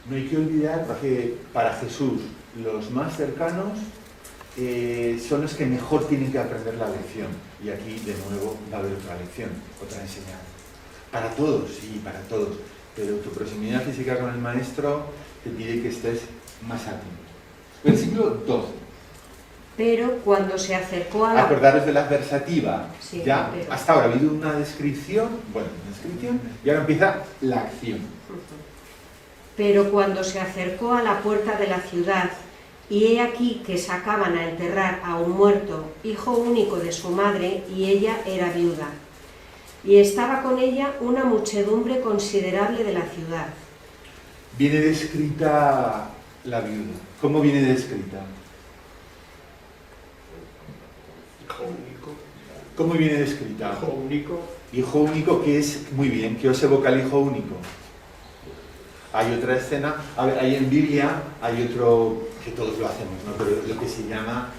No hay que olvidar que para Jesús los más cercanos son los que mejor tienen que aprender la lección. Y aquí de nuevo va a haber otra lección, otra enseñanza. Para todos, sí, para todos. Pero tu proximidad física con el maestro te pide que estés más atento. Versículo 12. Pero cuando se acercó a la... Acordaros de la adversativa. Sí, Ya pero... hasta ahora ha habido una descripción, y ahora empieza la acción. Pero cuando se acercó a la puerta de la ciudad, y he aquí que sacaban a enterrar a un muerto, hijo único de su madre, y ella era viuda. Y estaba con ella una muchedumbre considerable de la ciudad. Viene descrita la viuda. ¿Cómo viene descrita? Hijo único. ¿Cómo viene descrita? Hijo único. Hijo único, que es muy bien, que os evoca el hijo único. Hay otra escena, a ver, hay en Biblia, hay otro, que todos lo hacemos, ¿no? Pero lo que se llama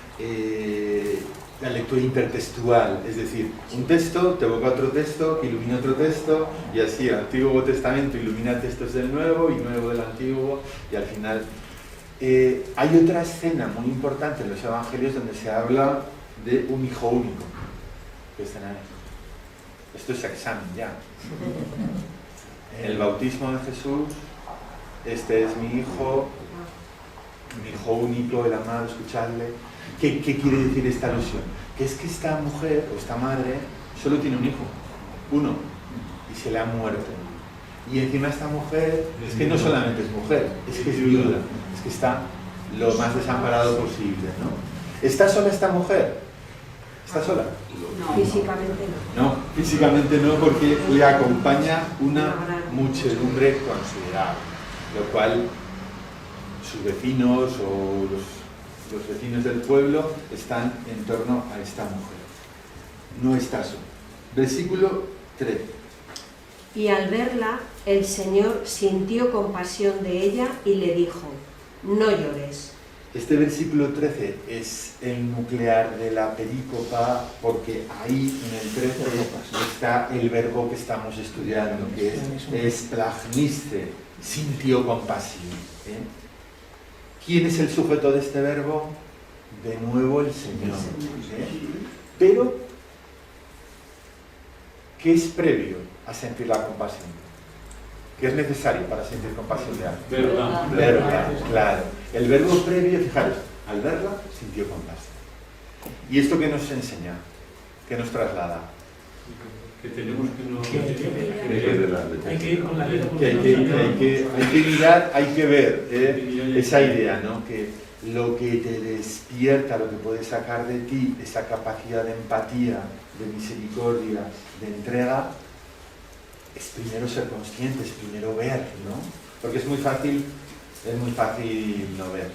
la lectura intertextual, es decir, un texto te evoca otro texto, que ilumina otro texto, y así el Antiguo Testamento ilumina textos del Nuevo y Nuevo del Antiguo, y al final hay otra escena muy importante en los Evangelios donde se habla de un hijo único, que están ahí. Esto es examen ya. En el bautismo de Jesús, este es mi hijo único, el amado, escuchadle. ¿Qué quiere decir esta alusión? Que es que esta mujer o esta madre solo tiene un hijo, uno, y se le ha muerto. Y encima esta mujer, es que no solamente es mujer, es que es viuda, es que está lo más desamparado posible, ¿no? ¿Está sola esta mujer? ¿Está sola? No, físicamente no. No, físicamente no, porque le acompaña una muchedumbre considerable, lo cual sus vecinos o los vecinos del pueblo están en torno a esta mujer. No está sola. Versículo 13. Y al verla, el Señor sintió compasión de ella y le dijo, no llores. Este versículo 13 es el nuclear de la perícopa, porque ahí en el 13 está el verbo que estamos estudiando, que es plagmiste, sintió compasión. ¿Quién es el sujeto de este verbo? De nuevo el Señor. Pero, ¿qué es previo a sentir la compasión? ¿Qué es necesario para sentir compasión de alguien? Verla, claro. El verbo previo, fijaros, al verla, sintió compasión. ¿Y esto qué nos enseña? ¿Qué nos traslada? Que tenemos que no... Hay que ir con la vida por hay que mirar, hay que ver esa idea, ¿no? Que lo que te despierta, lo que puede sacar de ti, esa capacidad de empatía, de misericordia, de entrega, es primero ser conscientes, primero ver, ¿no? Porque es muy fácil no ver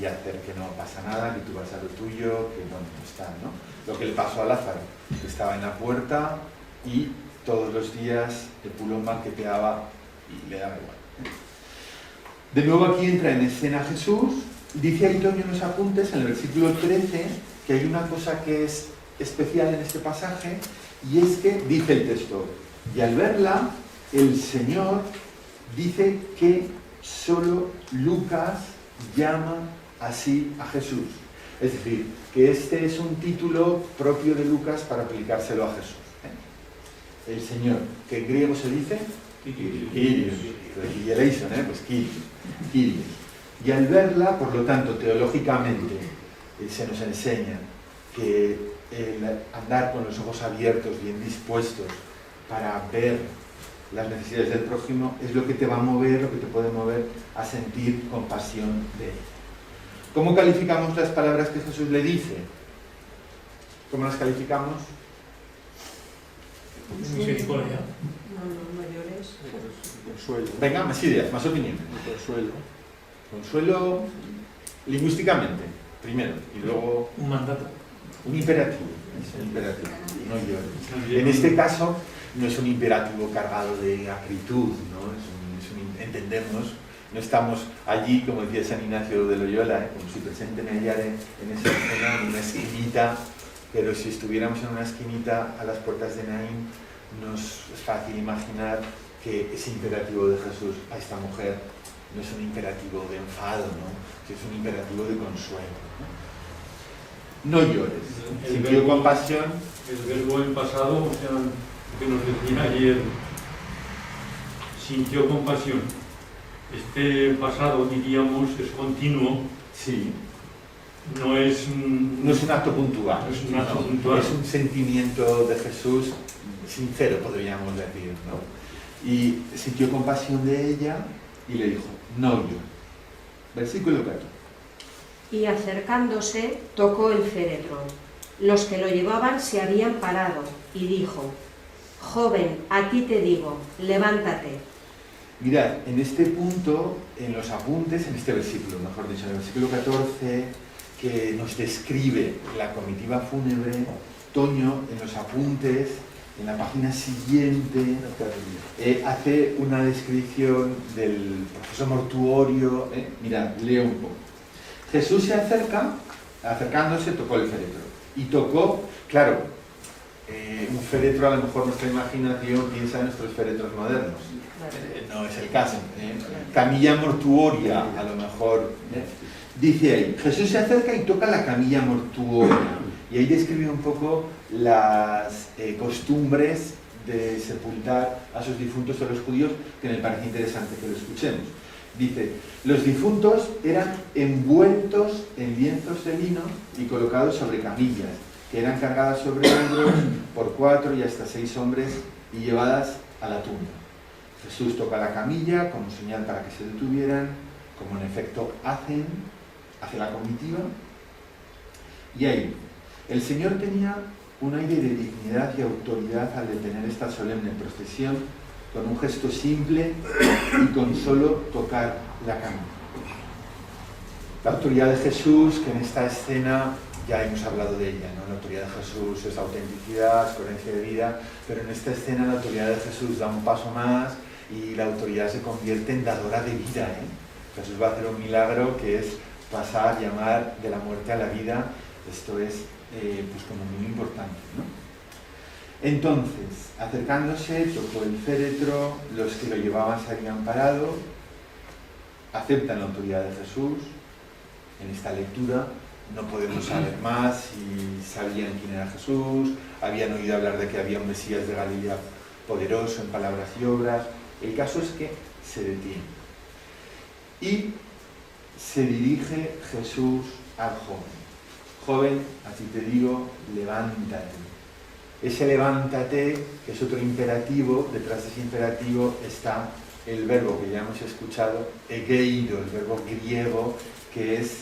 y hacer que no pasa nada, que tú vas a lo tuyo, que no está, ¿no? Lo que le pasó a Lázaro, que estaba en la puerta y todos los días el pulón banqueteaba y le daba igual. De nuevo aquí entra en escena Jesús. Dice ahí Toño en los apuntes, en el versículo 13, que hay una cosa que es especial en este pasaje, y es que dice el texto, y al verla, el Señor dice que solo Lucas llama así a Jesús. Es decir, que este es un título propio de Lucas para aplicárselo a Jesús. El Señor, que en griego se dice Kyrios, pues Kyrios. Y al verla, por lo tanto, teológicamente, se nos enseña que el andar con los ojos abiertos, bien dispuestos, para ver las necesidades del prójimo, es lo que te va a mover, lo que te puede mover a sentir compasión de él. ¿Cómo calificamos las palabras que Jesús le dice? ¿Cómo las calificamos? Misericordia. No llores. Consuelo. Venga, más ideas, más opiniones. Consuelo. Consuelo lingüísticamente, primero, y luego Un mandato. un imperativo. Es un imperativo, no llores. En este caso, no es un imperativo cargado de acritud, ¿no? Entendernos, no estamos allí, como decía San Ignacio de Loyola, como si presente me hallare en esa escena, en una esquinita, pero si estuviéramos en una esquinita a las puertas de Naín, nos es fácil imaginar que ese imperativo de Jesús a esta mujer no es un imperativo de enfado, ¿no? Es un imperativo de consuelo, ¿no? No llores. Sintió compasión. El verbo en pasado, o sea, que nos decía ayer, sintió compasión. Este pasado, diríamos, es continuo. Sí. No es un acto puntual. No es un acto puntual. Es un sentimiento de Jesús sincero, podríamos decir, ¿no? Y sintió compasión de ella y le dijo, no llores. Versículo 14. Y acercándose, tocó el féretro. Los que lo llevaban se habían parado, y dijo, joven, a ti te digo, levántate. Mirad, en este punto, en los apuntes, en este versículo, mejor dicho, en el versículo 14, que nos describe la comitiva fúnebre, Toño, en los apuntes, en la página siguiente, hace una descripción del proceso mortuorio. Mirad, leo un poco. Jesús se acerca, acercándose, tocó el féretro. Y tocó, claro, un féretro, a lo mejor nuestra imaginación piensa en nuestros féretros modernos. No es el caso. Camilla mortuoria, a lo mejor. Dice ahí, Jesús se acerca y toca la camilla mortuoria. Y ahí describe un poco las costumbres de sepultar a sus difuntos a los judíos, que me parece interesante que lo escuchemos. Dice, los difuntos eran envueltos en lienzos de lino y colocados sobre camillas, que eran cargadas sobre hombros por 4 y hasta 6 hombres y llevadas a la tumba. Jesús toca la camilla como señal para que se detuvieran, como en efecto hace la comitiva. Y ahí, el Señor tenía un aire de dignidad y autoridad al detener esta solemne procesión con un gesto simple y con solo tocar la camilla. La autoridad de Jesús, que en esta escena ya hemos hablado de ella, ¿no? La autoridad de Jesús es autenticidad, es coherencia de vida, pero en esta escena la autoridad de Jesús da un paso más y la autoridad se convierte en dadora de vida, Jesús va a hacer un milagro que es pasar, llamar de la muerte a la vida. Esto es pues como muy importante, ¿no? Entonces, acercándose, tocó el féretro, los que lo llevaban se habían parado, aceptan la autoridad de Jesús. En esta lectura no podemos saber más si sabían quién era Jesús, habían oído hablar de que había un Mesías de Galilea poderoso en palabras y obras. El caso es que se detiene y se dirige Jesús al joven. Joven, así te digo, levántate. Ese levántate, que es otro imperativo, detrás de ese imperativo está el verbo que ya hemos escuchado, egeiro, el verbo griego, que es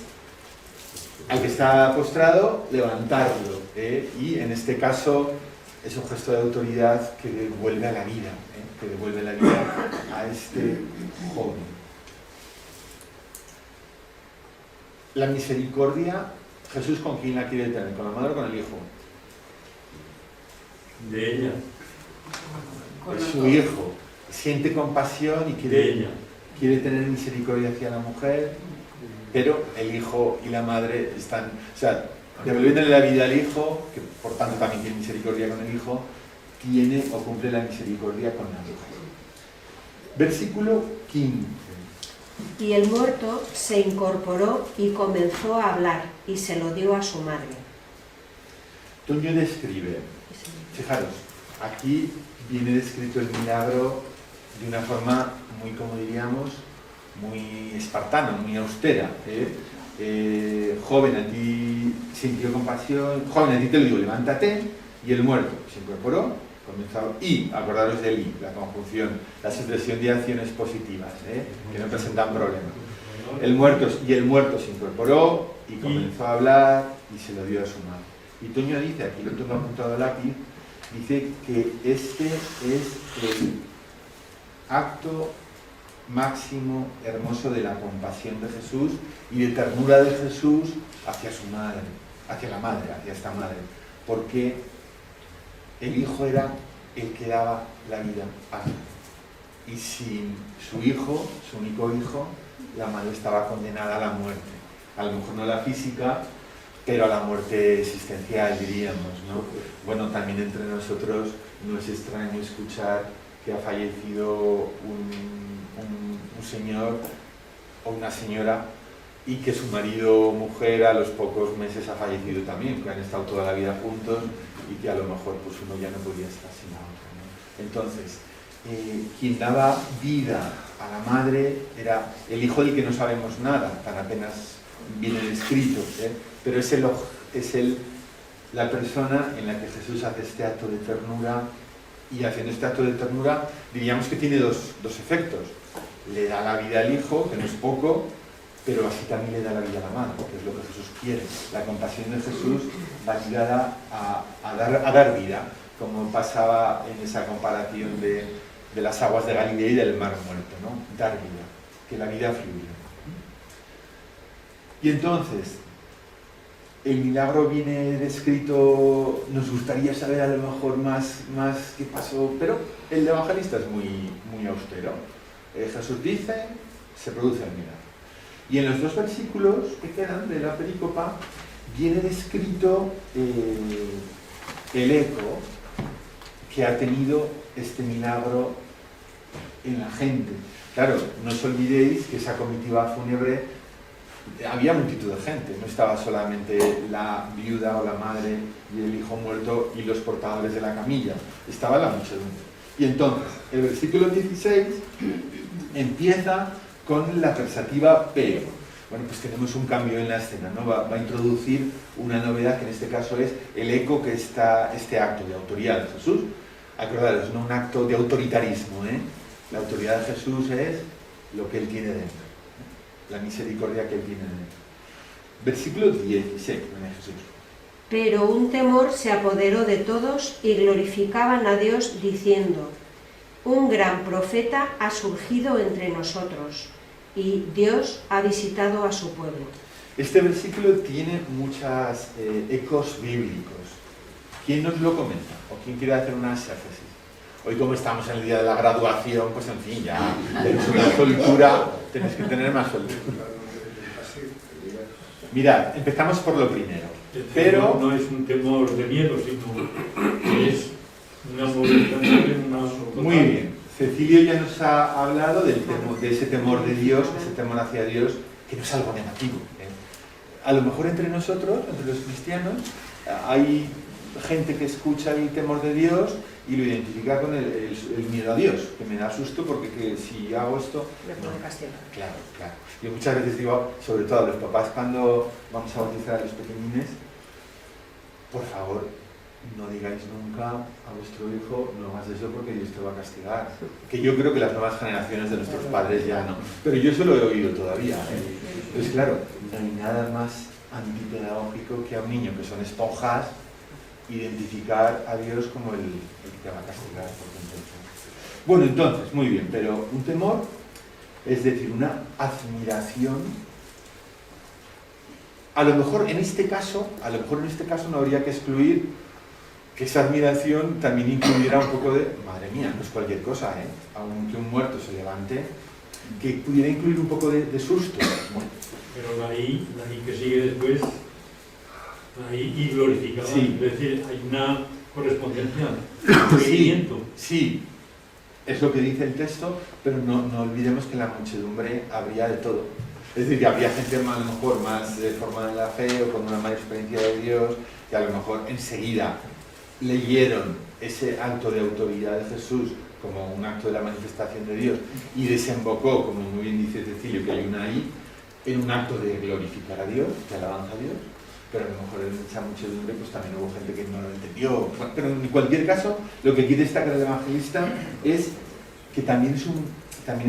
al que está postrado, levantarlo. Y en este caso es un gesto de autoridad que devuelve a la vida, que devuelve la vida a este joven. La misericordia, Jesús, ¿con quién la quiere tener? ¿Con la madre o con el hijo? De ella. Es su hijo. Siente compasión y quiere tener misericordia hacia la mujer, pero el hijo y la madre están, o sea, devolviéndole la vida al hijo, que por tanto también tiene misericordia con el hijo, tiene o cumple la misericordia con la mujer. Versículo 15. Y el muerto se incorporó y comenzó a hablar, y se lo dio a su madre. Toño describe, fijaros, aquí viene descrito el milagro de una forma muy, como diríamos, muy espartana, muy austera. Joven, a ti sintió compasión, joven, a ti te lo digo, levántate, y el muerto se incorporó, comenzó, y, acordaros del y, la conjunción, la sucesión de acciones positivas, que no presentan problemas. El muerto se incorporó y comenzó a hablar y se lo dio a su madre. Y Toño dice, aquí lo tengo apuntado al lápiz, dice que este es el acto máximo hermoso de la compasión de Jesús y de ternura de Jesús hacia su madre, hacia la madre, hacia esta madre, porque el hijo era el que daba la vida a él. Y sin su hijo, su único hijo, la madre estaba condenada a la muerte. A lo mejor no a la física, pero a la muerte existencial, diríamos, ¿no? Bueno, también entre nosotros no es extraño escuchar que ha fallecido un señor o una señora y que su marido o mujer a los pocos meses ha fallecido también, que han estado toda la vida juntos y que a lo mejor pues uno ya no podía estar sin la otra, ¿no? Entonces, quien daba vida a la madre era el hijo del que no sabemos nada, tan apenas viene escrito, pero es la persona en la que Jesús hace este acto de ternura, y haciendo este acto de ternura diríamos que tiene dos efectos. Le da la vida al hijo, que no es poco, pero así también le da la vida a la madre, que es lo que Jesús quiere. La compasión de Jesús va ligada a dar vida, como pasaba en esa comparación de las aguas de Galilea y del mar muerto, ¿no? Dar vida, que la vida fluya. Y entonces, el milagro viene descrito, nos gustaría saber a lo mejor más qué pasó, pero el evangelista es muy austero. Jesús dice, se produce el milagro. Y en los 2 versículos que quedan de la perícopa viene descrito el eco que ha tenido este milagro en la gente. Claro, no os olvidéis que esa comitiva fúnebre había multitud de gente, no estaba solamente la viuda o la madre y el hijo muerto y los portadores de la camilla, estaba la muchedumbre. Y entonces, el versículo 16 empieza con la versativa pero. Bueno, pues tenemos un cambio en la escena, ¿no? Va a introducir una novedad que en este caso es el eco que está este acto de autoridad de Jesús. Acordaros, no un acto de autoritarismo, ¿eh? La autoridad de Jesús es lo que Él tiene dentro, la misericordia que Él tiene dentro. Versículo 16, Jesús. Pero un temor se apoderó de todos y glorificaban a Dios diciendo: un gran profeta ha surgido entre nosotros y Dios ha visitado a su pueblo. Este versículo tiene muchos ecos bíblicos. ¿Quién nos lo comenta? ¿O quién quiere hacer una exégesis? Hoy, como estamos en el día de la graduación, pues en fin, ya tenéis una soltura, tenéis que tener más soltura. Mirad, empezamos por lo primero. Pero no es un temor de miedo, sino que es una movilización. Muy bien. Cecilio ya nos ha hablado de ese temor de Dios, ese temor hacia Dios, que no es algo negativo. A lo mejor entre nosotros, entre los cristianos, hay gente que escucha el temor de Dios y lo identifica con el miedo a Dios, que me da susto porque si hago esto... Me puede castigar. Claro. Yo muchas veces digo, sobre todo a los papás cuando vamos a bautizar a los pequeñines, por favor, no digáis nunca a vuestro hijo, no hagas eso porque Dios te va a castigar. Que yo creo que las nuevas generaciones de nuestros padres ya no. Pero yo eso lo he oído todavía. Entonces, claro, no hay nada más antipedagógico que a un niño que son esponjas identificar a Dios como el que te va a castigar por tu intención. Bueno, entonces, muy bien, pero un temor, es decir, una admiración. A lo mejor en este caso no habría que excluir que esa admiración también incluyera un poco de, madre mía, no es cualquier cosa, aunque un muerto se levante, que pudiera incluir un poco de susto. Pero la I que sigue después, la I y glorificada, sí. Es decir, hay una correspondencia, un seguimiento. Sí, es lo que dice el texto, pero no olvidemos que en la muchedumbre habría de todo. Es decir, que había gente a lo mejor más formada en la fe o con una mayor experiencia de Dios, que a lo mejor enseguida leyeron ese acto de autoridad de Jesús como un acto de la manifestación de Dios y desembocó, como muy bien dice Cecilio, que hay una ahí, en un acto de glorificar a Dios, de alabanza a Dios, pero a lo mejor en esa muchedumbre pues también hubo gente que no lo entendió. Bueno, pero en cualquier caso, lo que quiere destacar el evangelista es que también es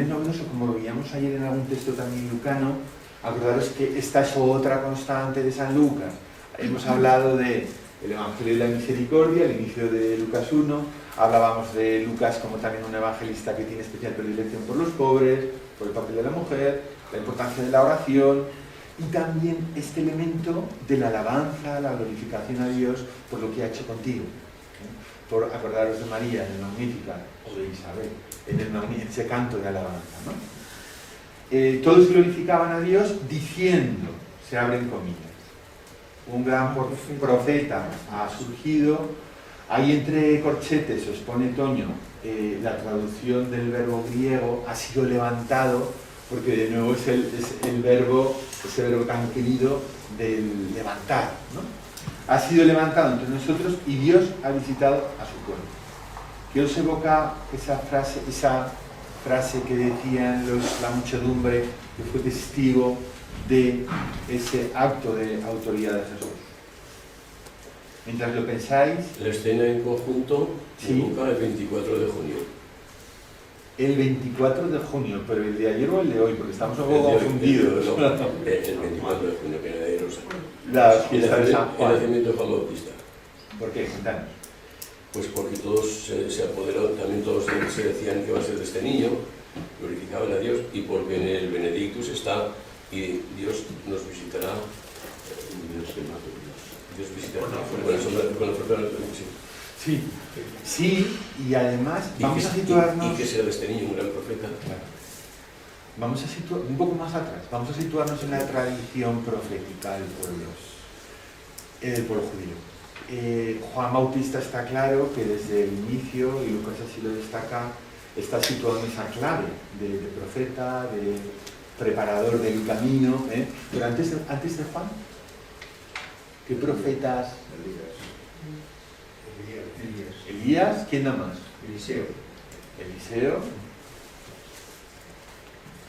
novedoso, como lo veíamos ayer en algún texto también lucano. Acordaros que esta es otra constante de San Lucas. Hemos hablado de el Evangelio de la Misericordia, el inicio de Lucas 1, hablábamos de Lucas como también un evangelista que tiene especial predilección por los pobres, por el papel de la mujer, la importancia de la oración y también este elemento de la alabanza, la glorificación a Dios por lo que ha hecho contigo. Por acordaros de María en el Magnificat o de Isabel en ese canto de alabanza, ¿no? Todos glorificaban a Dios diciendo, se abren comillas, un gran profeta ha surgido. Ahí entre corchetes os pone Toño la traducción del verbo griego, ha sido levantado, porque de nuevo es el verbo, ese verbo tan querido del levantar, ¿no? Ha sido levantado entre nosotros y Dios ha visitado a su pueblo. ¿Qué os evoca esa frase que decían la muchedumbre que fue testigo de ese acto de autoridad de Jesús? Mientras lo pensáis... La escena en conjunto sí. evoca el 24 de junio. El 24 de junio, pero el de ayer o el de hoy, porque estamos un poco confundidos. No, el 24 de junio, que era de Rosario. La fiesta de San Juan. El nacimiento de Juan Bautista. ¿Por qué? Cuéntanos. Pues porque todos se apoderaron, también todos se decían que iba a ser de este niño, glorificaban a Dios, y porque en el Benedictus está, y Dios nos visitará, Dios visitará con la fuerza de la televisión. Sí, sí, y además vamos a situarnos... Y que sea de este niño un gran profeta. Claro. Vamos a situar un poco más atrás, vamos a situarnos en la tradición profética del pueblo judío. Juan Bautista está claro que desde el inicio, y Lucas así lo destaca, está situado en esa clave de profeta, de preparador del camino. Pero antes de Juan, ¿qué profetas? Elías, ¿quién da más? Eliseo.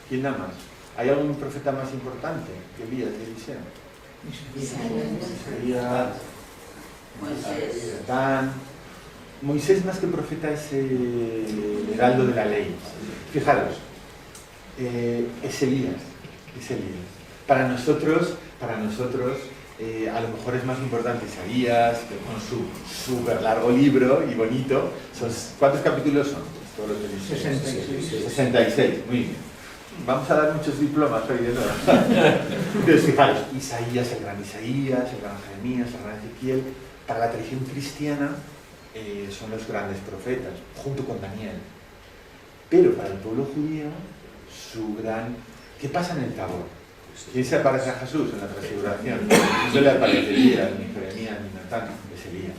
¿Quién da más? ¿Hay algún profeta más importante que Elías y Eliseo? Isaías, Moisés más que profeta es el heraldo de la ley. Fijaros, es Elías. Para nosotros, a lo mejor es más importante Isaías, que con su súper largo libro y bonito. ¿Cuántos capítulos son? Todos los de 66, muy bien. Vamos a dar muchos diplomas hoy de nuevo. Entonces, fijaros, Isaías, el gran Jeremías, el gran Ezequiel, para la tradición cristiana son los grandes profetas, junto con Daniel. Pero para el pueblo judío, ¿qué pasa en el Tabor? ¿Quién se aparece a Jesús en la transfiguración? No se le aparece Elías, ni Jeremías, ni Natán, es Elías.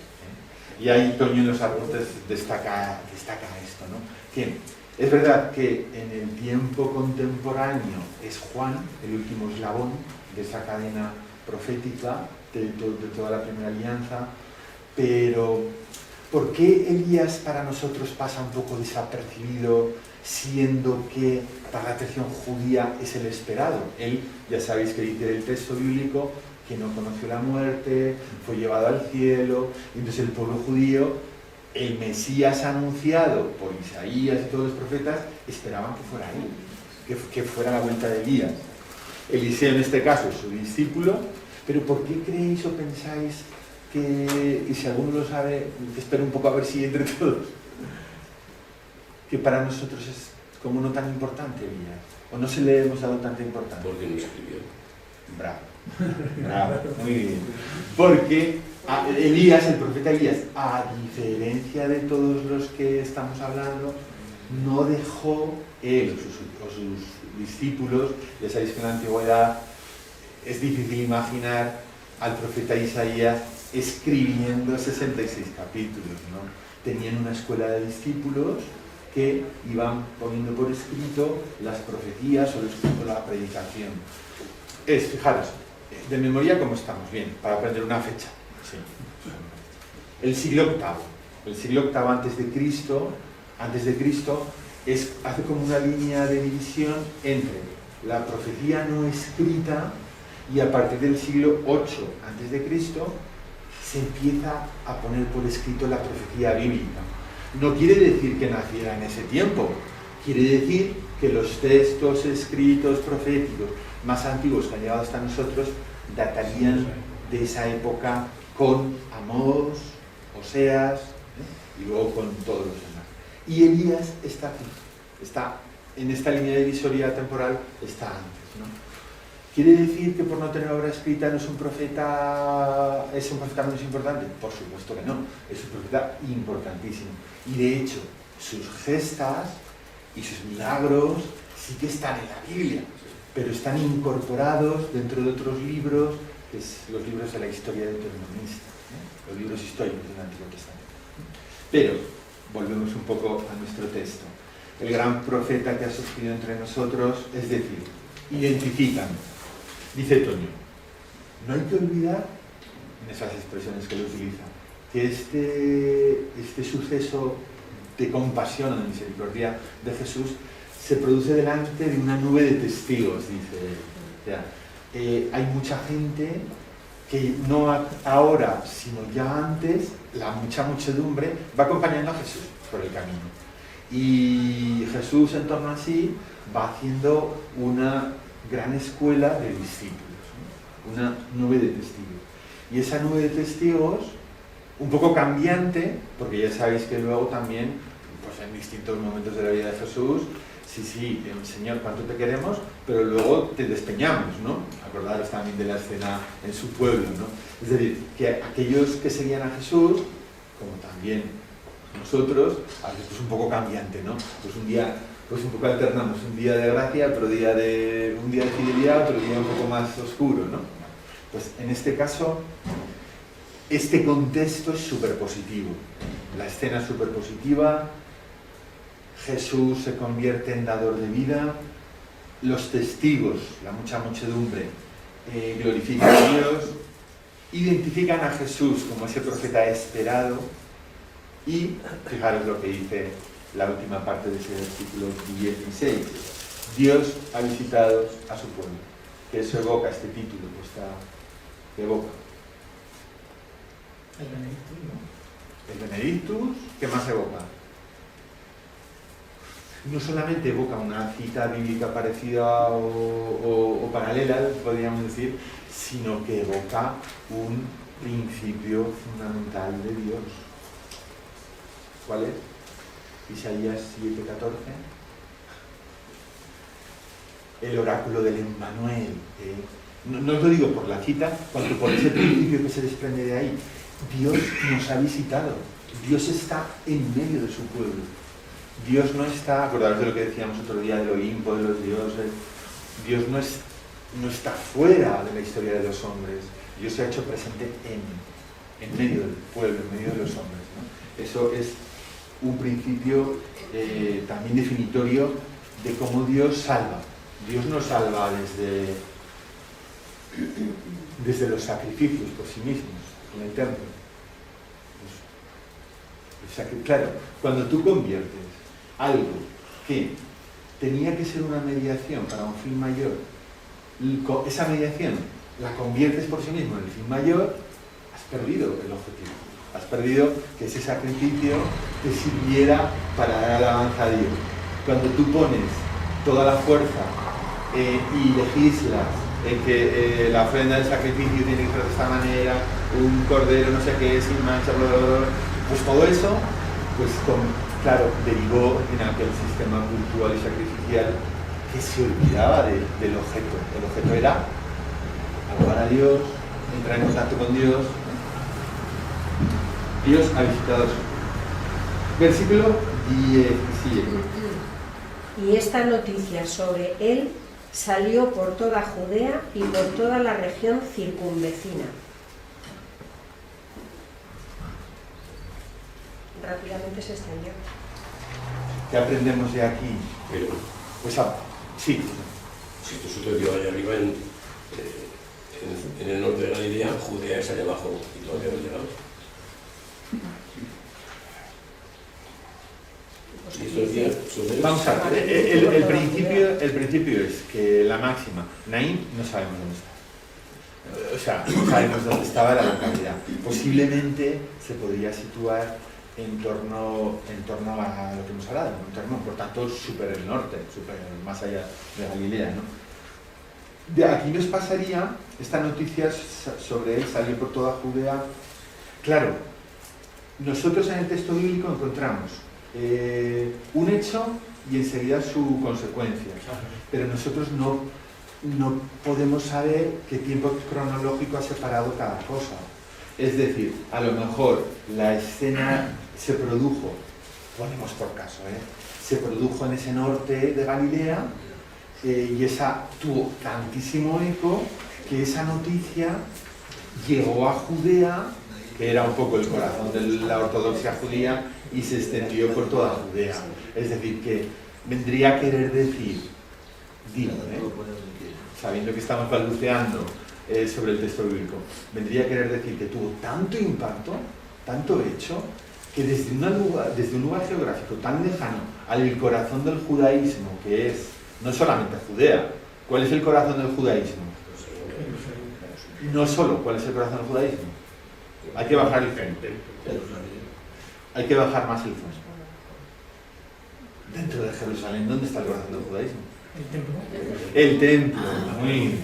Y ahí Toño en los apuntes destaca esto, ¿no? ¿Quién? Es verdad que en el tiempo contemporáneo es Juan, el último eslabón de esa cadena profética de toda la primera alianza, pero ¿por qué Elías para nosotros pasa un poco desapercibido, siendo que para la tradición judía es el esperado? Él, ya sabéis que dice el texto bíblico, que no conoció la muerte, fue llevado al cielo, y entonces el pueblo judío, el Mesías anunciado por Isaías y todos los profetas, esperaban que fuera él, que fuera la vuelta de Elías. Eliseo en este caso es su discípulo, pero ¿por qué creéis o pensáis que, y si alguno lo sabe, que espera un poco a ver si entre todos, que para nosotros es como no tan importante Elías, o no se le hemos dado tanta importancia? Porque no escribió. Bravo, muy bien. Porque Elías, el profeta Elías, a diferencia de todos los que estamos hablando, no dejó él o sus discípulos. Ya sabéis que en la antigüedad es difícil imaginar al profeta Isaías escribiendo 66 capítulos, ¿no? Tenían una escuela de discípulos que iban poniendo por escrito las profecías o la predicación. Fijaros, de memoria cómo estamos, bien, para aprender una fecha. Sí. El siglo VIII antes de Cristo hace como una línea de división entre la profecía no escrita, y a partir del siglo VIII antes de Cristo se empieza a poner por escrito la profecía bíblica. No quiere decir que naciera en ese tiempo, quiere decir que los textos escritos proféticos más antiguos que han llegado hasta nosotros datarían de esa época con Amós, Oseas, y luego con todos los demás. Y Elías está aquí, está en esta línea divisoria temporal, está antes, ¿no? ¿Quiere decir que por no tener obra escrita no es un profeta menos importante? Por supuesto que no, es un profeta importantísimo. Y de hecho, sus gestas y sus milagros sí que están en la Biblia, pero están incorporados dentro de otros libros, que es los libros de la historia deuteronomista, los libros históricos del Antiguo Testamento. Pero, volvemos un poco a nuestro texto. el gran profeta que ha surgido entre nosotros, es decir, identifican. Dice Toño, no hay que olvidar, en esas expresiones que él utiliza, que este suceso de compasión o de misericordia de Jesús se produce delante de una nube de testigos, dice él. O sea, hay mucha gente que no ahora, sino ya antes, la mucha muchedumbre va acompañando a Jesús por el camino. Y Jesús, en torno a sí, va haciendo una gran escuela de discípulos, ¿no? Una nube de testigos. Y esa nube de testigos, un poco cambiante, porque ya sabéis que luego también, pues en distintos momentos de la vida de Jesús, sí, Señor, cuánto te queremos, pero luego te despeñamos, ¿no? Acordaros también de la escena en su pueblo, ¿no? Es decir, que aquellos que seguían a Jesús, como también nosotros, a veces pues un poco cambiante, ¿no? Pues un día, pues un poco alternamos, un día de gracia, un día de fidelidad, otro día un poco más oscuro, ¿no? Pues en este caso, este contexto es súper positivo. La escena es súper positiva, Jesús se convierte en dador de vida, los testigos, la mucha muchedumbre, glorifican a Dios, identifican a Jesús como ese profeta esperado y, fijaros lo que dice la última parte de ese versículo 16, Dios ha visitado a su pueblo, que eso evoca este título, que evoca. El Benedictus, ¿no? El Benedictus, ¿qué más evoca? No solamente evoca una cita bíblica parecida o paralela, podríamos decir, sino que evoca un principio fundamental de Dios. ¿Cuál es? Isaías 7:14. El oráculo del Emmanuel. No os lo digo por la cita, cuanto por ese principio que se desprende de ahí. Dios nos ha visitado. Dios está en medio de su pueblo. Dios no está, acordaros de lo que decíamos otro día del Olimpo, de los dioses. Dios no está fuera de la historia de los hombres. Dios se ha hecho presente en medio del pueblo, en medio de los hombres, ¿no? Eso es un principio también definitorio de cómo Dios salva. Dios no salva desde los sacrificios por sí mismos, en el templo. Claro, cuando tú conviertes algo que tenía que ser una mediación para un fin mayor, esa mediación la conviertes por sí mismo en el fin mayor, has perdido el objetivo. Has perdido que ese sacrificio te sirviera para dar alabanza a Dios. Cuando tú pones toda la fuerza y legislas en que la ofrenda del sacrificio tiene que ser de esta manera, un cordero no sé qué, sin mancha, pues todo eso, pues claro, derivó en aquel sistema cultural y sacrificial que se olvidaba del objeto. El objeto era alabar a Dios, entrar en contacto con Dios. Dios ha visitado su versículo 17. Y esta noticia sobre él salió por toda Judea y por toda la región circunvecina. Rápidamente se extendió. ¿Qué aprendemos de aquí? Pero, Pues sí. si esto sucedió allá arriba en el norte de Galilea, Judea es allá abajo y todavía no ha llegado. Y estos días son Vamos a ver, el principio es que la máxima, Naín, no sabemos dónde está. O sea, no sabemos dónde estaba la localidad. Posiblemente se podría situar en torno a lo que hemos hablado, en torno, por tanto, súper el norte, súper más allá de Galilea, ¿no? De aquí nos pasaría esta noticia sobre él, salió por toda Judea. Claro, nosotros en el texto bíblico encontramos un hecho y enseguida su consecuencia, pero nosotros no podemos saber qué tiempo cronológico ha separado cada cosa. Es decir, a lo mejor la escena se produjo, ponemos por caso, se produjo en ese norte de Galilea y esa tuvo tantísimo eco que esa noticia llegó a Judea, que era un poco el corazón de la ortodoxia judía, y se extendió por toda Judea. Es decir, que vendría a querer decir, digo, sabiendo que estamos balbuceando sobre el texto bíblico, vendría a querer decir que tuvo tanto impacto, tanto hecho, que desde un lugar geográfico tan lejano al corazón del judaísmo, que es no solamente Judea. ¿Cuál es el corazón del judaísmo? No solo, ¿cuál es el corazón del judaísmo? Hay que bajar el fondo. Hay que bajar más el fondo. Dentro de Jerusalén, ¿dónde está el corazón del judaísmo? El templo. Muy bien.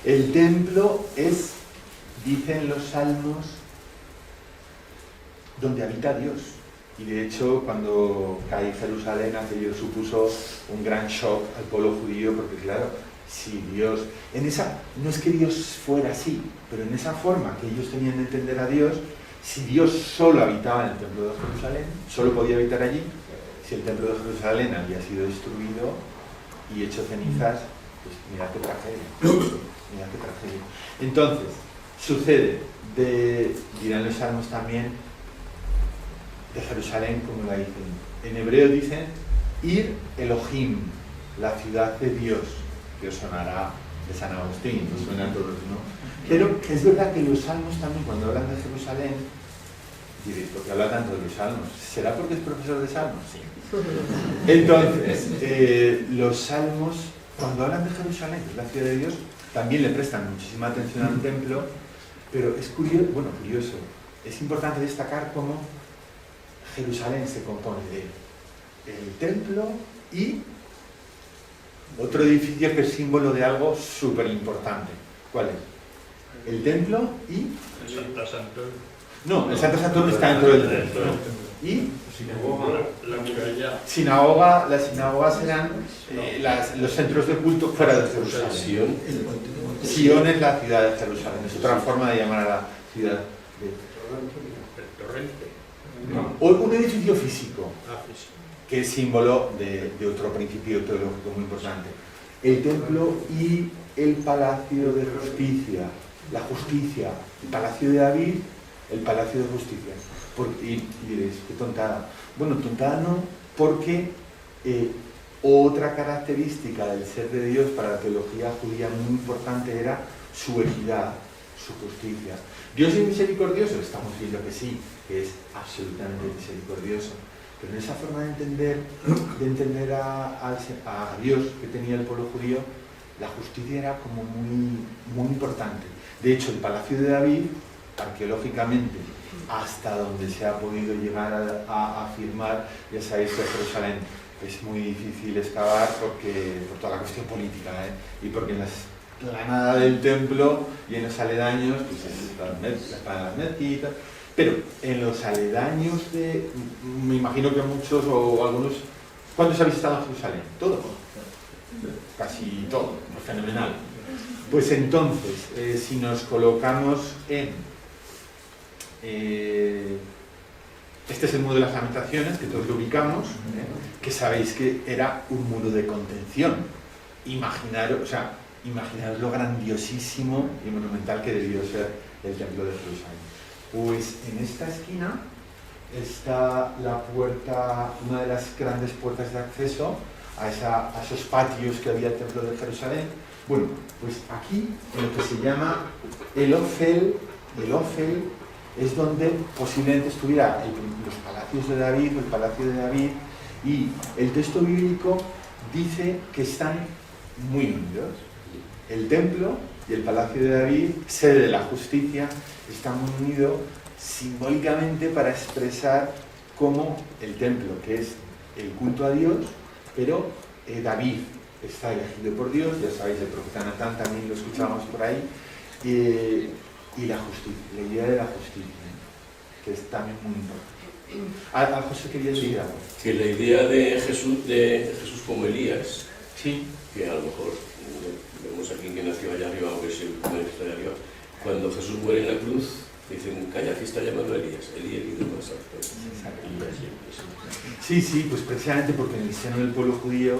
El templo es, dicen los salmos, donde habita Dios. Y de hecho, cuando cae Jerusalén, aquello supuso un gran shock al pueblo judío, porque claro, si Dios, no es que Dios fuera así, pero en esa forma que ellos tenían de entender a Dios, si Dios solo habitaba en el templo de Jerusalén, solo podía habitar allí, si el templo de Jerusalén había sido destruido y hecho cenizas, pues mira qué tragedia, mira qué tragedia. Entonces, sucede, dirán los salmos también, de Jerusalén, como la dicen. En hebreo dicen, Ir Elohim, la ciudad de Dios, que os sonará de San Agustín, os suena a todos, ¿no? Pero es verdad que los salmos también, cuando hablan de Jerusalén, diréis, ¿por qué habla tanto de los salmos? ¿Será porque es profesor de salmos? Sí. Entonces, los salmos, cuando hablan de Jerusalén, que es la ciudad de Dios, también le prestan muchísima atención al templo, pero es curioso, es importante destacar cómo Jerusalén se compone de el templo y otro edificio que es símbolo de algo súper importante. ¿Cuál es? El templo y... El Santa Santo. No, el Santo Santo no está dentro del templo. Y... La muralla. Las sinagogas serán los centros de culto fuera de Jerusalén. Sion es la ciudad de Jerusalén, es otra forma de llamar a la ciudad de... El torrente. No. O un edificio físico, que es símbolo de otro principio teológico muy importante. El templo y el palacio de justicia, la justicia, el palacio de David, el palacio de justicia. Y diréis, qué tontada. Bueno, tontada no, porque otra característica del ser de Dios para la teología judía muy importante era su equidad, su justicia. ¿Dios es misericordioso? Estamos viendo que sí, que es absolutamente misericordioso. Pero en esa forma de entender a Dios que tenía el pueblo judío, la justicia era como muy importante. De hecho, el palacio de David, arqueológicamente, hasta donde se ha podido llegar a afirmar, ya sabéis que Jerusalén es muy difícil excavar por toda la cuestión política, y porque en la nada del templo y en los aledaños, pues es las mezquitas, pero en los aledaños me imagino que muchos o algunos, ¿cuántos habéis estado en Jerusalén? ¿Todos? Casi todo, fenomenal. Pues entonces, si nos colocamos en... este es el muro de las Lamentaciones, que todos lo ubicamos, que sabéis que era un muro de contención. Imaginaros lo grandiosísimo y monumental que debió ser el templo de Jerusalén. Pues en esta esquina está la puerta, una de las grandes puertas de acceso a esos patios que había el templo de Jerusalén. Bueno, pues aquí, en lo que se llama el Ofel es donde posiblemente estuviera los palacios de David, el palacio de David, y el texto bíblico dice que están muy unidos. El templo y el palacio de David, sede de la justicia, están muy unidos simbólicamente para expresar cómo el templo, que es el culto a Dios, pero David está elegido por Dios, ya sabéis, el profeta Natán también lo escuchábamos por ahí, y la justicia, la idea de la justicia, que es también muy importante. José quería decir algo. Que la idea de Jesús como Elías, sí, que a lo mejor vemos aquí que nació allá arriba, o es el que está allá arriba, cuando Jesús muere en la cruz, dicen, calla, aquí está llamando a Elías, Elías más sí, pues precisamente porque en el seno del pueblo judío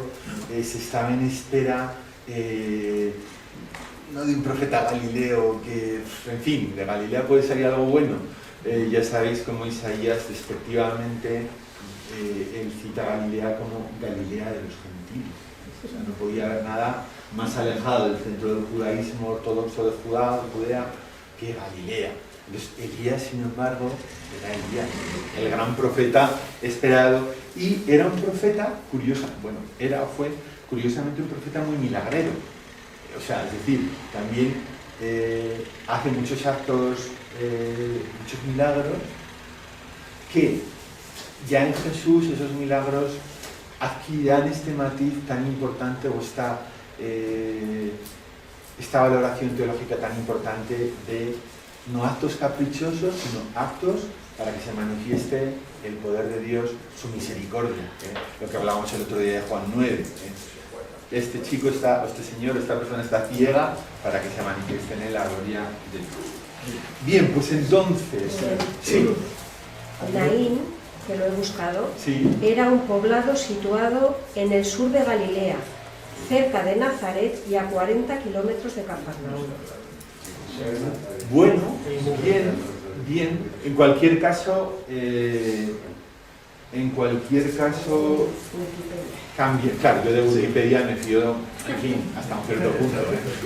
se estaba en espera no de un profeta Galileo, que, en fin, de Galilea puede salir algo bueno. Ya sabéis cómo Isaías despectivamente él cita a Galilea como Galilea de los gentiles. O sea, no podía haber nada más alejado del centro del judaísmo ortodoxo de Judea que Galilea. Entonces, Elías, sin embargo, era Elías, el gran profeta esperado, y era un profeta fue curiosamente un profeta muy milagrero. O sea, es decir, también hace muchos actos, muchos milagros, que ya en Jesús esos milagros adquirirán este matiz tan importante o esta valoración teológica tan importante de no actos caprichosos, sino actos para que se manifieste el poder de Dios, su misericordia, lo que hablábamos el otro día de Juan 9. Este señor, esta persona está ciega para que se manifieste en él la gloria de Dios. Bien, pues entonces, sí. Naín, que lo he buscado, Sí. era un poblado situado en el sur de Galilea, cerca de Nazaret y a 40 kilómetros de Cafarnaúm. Bueno, bien. En cualquier caso, cambie. Claro, yo de Wikipedia me fío, en fin, hasta un cierto punto.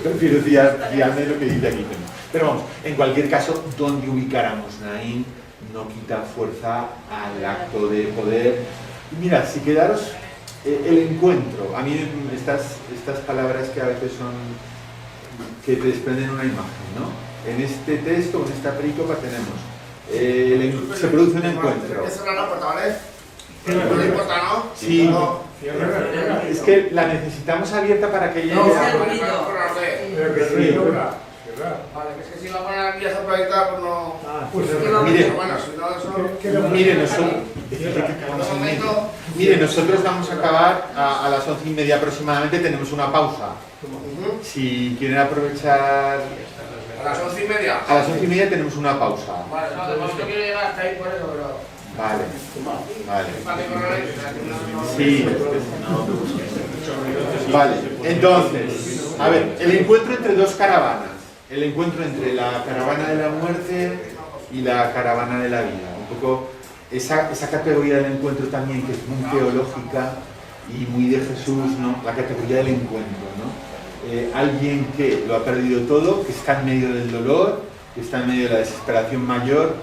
Prefiero fiarme lo que dice aquí. Pero vamos, en cualquier caso, donde ubicáramos Naín no quita fuerza al acto de poder. Y mirad, si quedaros el encuentro, a mí estas palabras que a veces que te desprenden una imagen, ¿no? En este texto, en esta perícopa tenemos, se produce un encuentro. No importa, ¿no? Sí, es que la necesitamos abierta para que llegue a... Pero que Sí. Vale, que es que si la ponen aquí a esa proyectada, pues no... Mire, Bueno, si no, eso... mire, nosotros vamos a acabar a las 11:30 aproximadamente, tenemos una pausa. Si quieren aprovechar... ¿A las 11:30? A las 11:30 tenemos una pausa. Vale, no, de momento quiero llegar hasta ahí por eso, pero... Vale. Para que corráis, Sí. Vale, entonces, a ver, el encuentro entre dos caravanas. El encuentro entre la caravana de la muerte y la caravana de la vida. Un poco esa categoría del encuentro también, que es muy teológica y muy de Jesús, ¿no? La categoría del encuentro, ¿no? Alguien que lo ha perdido todo, que está en medio del dolor, que está en medio de la desesperación mayor,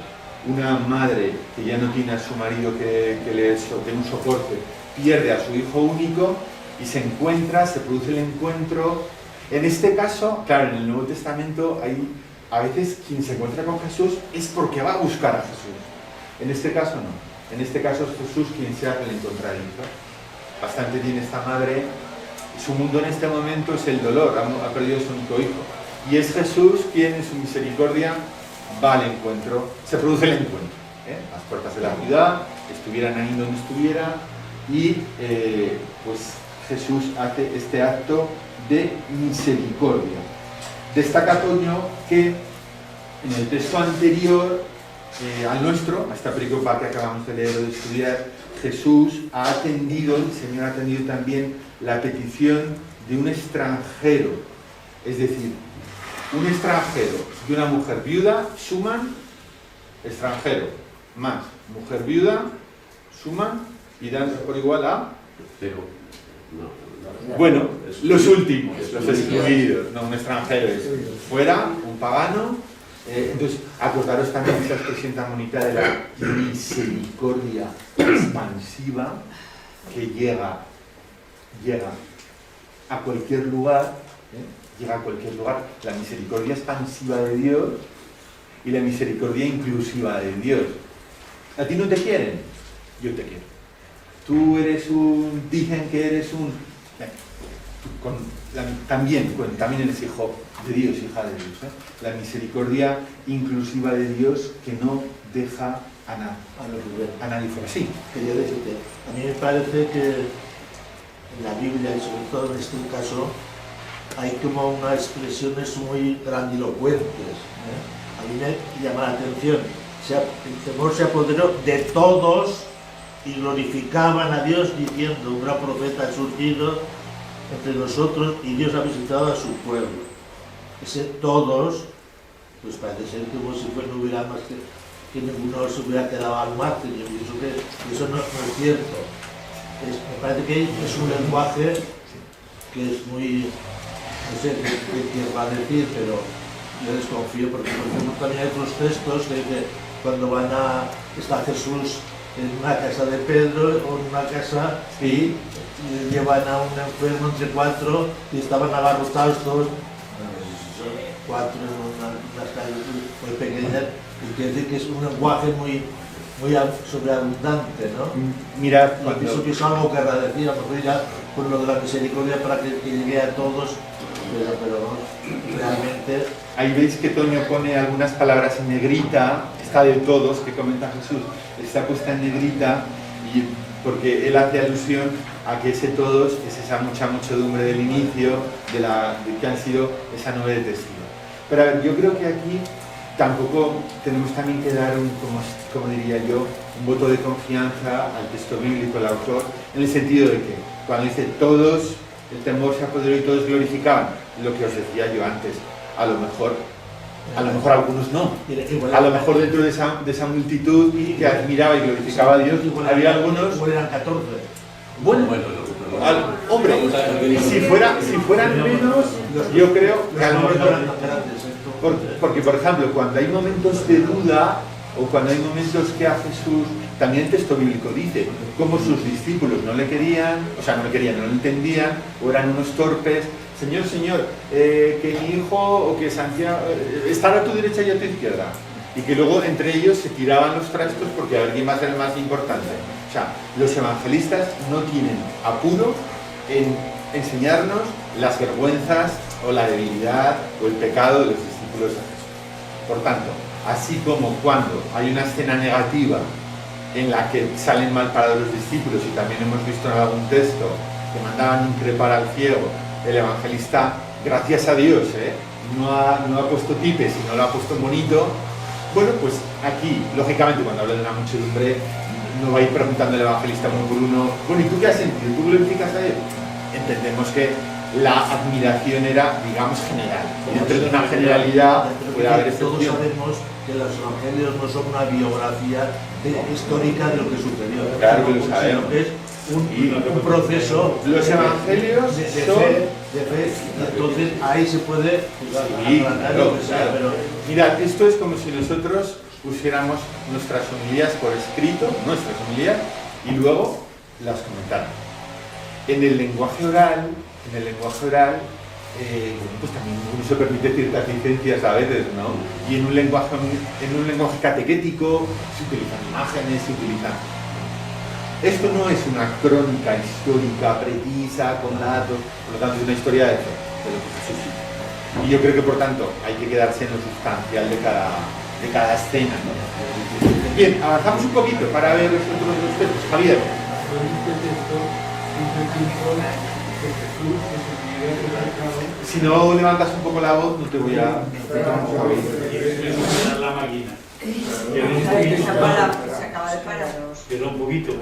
una madre que ya no tiene a su marido que tiene un soporte, pierde a su hijo único y se produce el encuentro. En este caso, claro, en el Nuevo Testamento a veces quien se encuentra con Jesús es porque va a buscar a Jesús. En este caso no. En este caso es Jesús quien se hace el encontradizo. Bastante tiene esta madre. Su mundo en este momento es el dolor, ha perdido a su único hijo. Y es Jesús quien en su misericordia va al encuentro, se produce el encuentro. Las puertas de la ciudad, estuvieran ahí donde estuviera, y pues Jesús hace este acto de misericordia. Destaca Toño que en el texto anterior al nuestro, a esta pericopa que acabamos de leer o de estudiar, Jesús ha atendido, el Señor ha atendido también la petición de un extranjero, es decir, un extranjero y una mujer viuda suman, extranjero más mujer viuda suman y dan por igual a... Bueno, los últimos, los excluidos, no un extranjero es fuera, un pagano. Entonces, acordaros también esa expresión tan bonita de la misericordia expansiva que llega a cualquier lugar, llega a cualquier lugar. La misericordia expansiva de Dios y la misericordia inclusiva de Dios. ¿A ti no te quieren? Yo te quiero. Tú dicen que eres un... también eres hijo de Dios, hija de Dios. La misericordia inclusiva de Dios que no deja a nadie fuera. Sí. Quería decirte, a mí me parece que en la Biblia, y sobre todo en este caso, hay como unas expresiones muy grandilocuentes. A mí me llama la atención. El temor se apoderó de todos y glorificaban a Dios diciendo: un gran profeta ha surgido entre nosotros y Dios ha visitado a su pueblo. Ese todos, pues parece ser como si no hubiera más que que ninguno se hubiera quedado al margen. Yo pienso que eso no es cierto. Me parece que es un lenguaje que es muy, no sé qué va a decir, pero yo desconfío porque, por ejemplo, también hay otros textos que cuando está Jesús en una casa de Pedro o en una casa y llevan a un enfermo entre 4 y estaban abarrotados todos, 4 en unas calles muy pequeñas, y quiere decir que es un lenguaje muy sobreabundante, ¿no? Mira, Yo pienso que es algo que agradecer, a lo mejor ya por lo de la misericordia para que llegue a todos, pero no, realmente... Ahí veis que Toño pone algunas palabras en negrita, esta de todos que comenta Jesús, está puesta en negrita y porque él hace alusión a que ese todos es esa mucha muchedumbre del inicio, de que han sido esa nube de testigos. Pero a ver, yo creo que aquí tampoco tenemos también que dar como diría yo, un voto de confianza al texto bíblico, al autor, en el sentido de que cuando dice todos, el temor se apoderó y todos glorificaban, lo que os decía yo antes, a lo mejor algunos no. A lo mejor dentro de esa multitud que admiraba y glorificaba a Dios, había algunos... eran 14. Bueno, hombre, si fueran menos, yo creo que a lo mejor... Porque, por ejemplo, cuando hay momentos de duda, o cuando hay momentos que a Jesús, también el texto bíblico dice, como sus discípulos no le querían, no lo entendían, o eran unos torpes, Señor, que mi hijo o que Santiago estará a tu derecha y a tu izquierda. Y que luego entre ellos se tiraban los trastos porque a ver quién va a ser el más importante. O sea, los evangelistas no tienen apuro en enseñarnos las vergüenzas o la debilidad o el pecado de los discípulos de Jesús. Por tanto, así como cuando hay una escena negativa en la que salen mal parados los discípulos, y también hemos visto en algún texto que mandaban increpar al ciego, el evangelista, gracias a Dios, no ha puesto tipes, sino lo ha puesto bonito. Bueno, pues aquí, lógicamente, cuando habla de una muchedumbre, no va a ir preguntando el evangelista uno por uno, bueno, ¿y tú qué has sentido? ¿Tú glorificas a Dios? Entendemos que la admiración era, digamos, general. Y dentro de una generalidad puede haber excepción. Todos sabemos que los evangelios no son una biografía histórica de lo que sucedió. Claro que lo sabemos. Es un proceso. Los evangelios de son... fe, entonces ahí se puede claro. pero mirad, esto es como si nosotros pusiéramos nuestras homilías por escrito, y luego las comentáramos. En el lenguaje oral, pues también uno se permite ciertas licencias a veces, ¿no? Y en un lenguaje catequético se utilizan imágenes, Esto no es una crónica histórica precisa, con datos, por lo tanto es una historia de fe, de lo que Jesús hizo. Y yo creo que por tanto hay que quedarse en lo sustancial de cada escena, ¿no? Bien, avanzamos un poquito para ver los otros dos textos. Javier. Si no levantas un poco la voz, no te voy a... La máquina. Se acaba de parar. Queda un poquito. En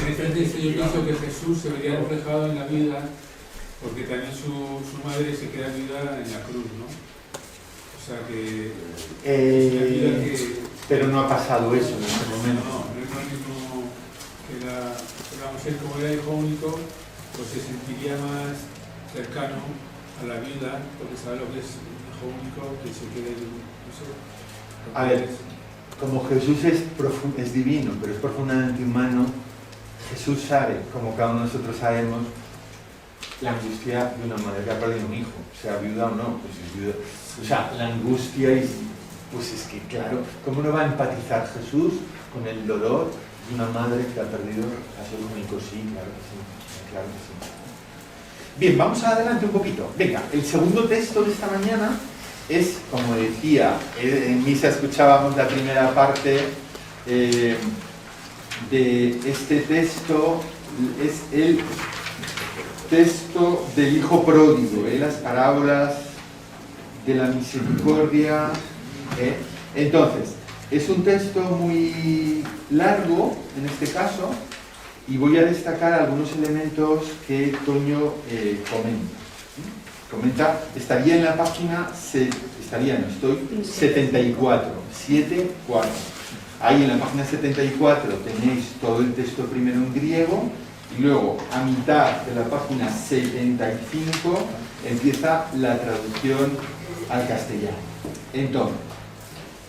este texto yo pienso que Jesús se vería reflejado en la vida, porque también su madre se queda viuda en la cruz, ¿no? O sea que... Pero no ha pasado eso en este momento. No es lo mismo que digamos, él como era hijo único, pues se sentiría más cercano a la viuda, porque sabe lo que es un hijo único, que se quede, no sé. A ver, como Jesús es divino, pero es profundamente humano, Jesús sabe, como cada uno de nosotros sabemos, la angustia de una madre que ha perdido un hijo, sea viuda o no, pues es viuda. O sea, la angustia pues es que, claro, ¿cómo no va a empatizar Jesús con el dolor de una madre que ha perdido a su único? Sí, claro que sí. Bien, vamos adelante un poquito. Venga, el segundo texto de esta mañana es, como decía, en misa escuchábamos la primera parte de este texto, es el texto del hijo pródigo, las parábolas de la misericordia. Entonces, es un texto muy largo en este caso, y voy a destacar algunos elementos que Toño comenta. comenta, estaría en la página, estoy 74, 7.4. Ahí en la página 74 tenéis todo el texto primero en griego y luego a mitad de la página 75 empieza la traducción al castellano. Entonces,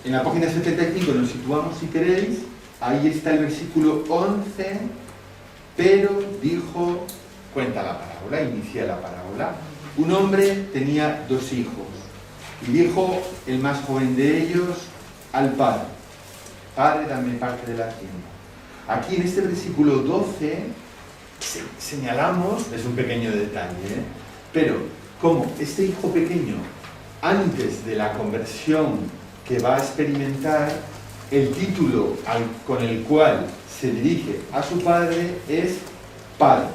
en la página 75 nos situamos si queréis, ahí está el versículo 11, pero dijo, cuenta la parábola, inicia la parábola. Un hombre tenía 2 hijos y dijo el más joven de ellos al padre: Padre, dame parte de la hacienda. Aquí en este versículo 12 señalamos, es un pequeño detalle, pero como este hijo pequeño, antes de la conversión que va a experimentar, el título con el cual se dirige a su padre es Padre.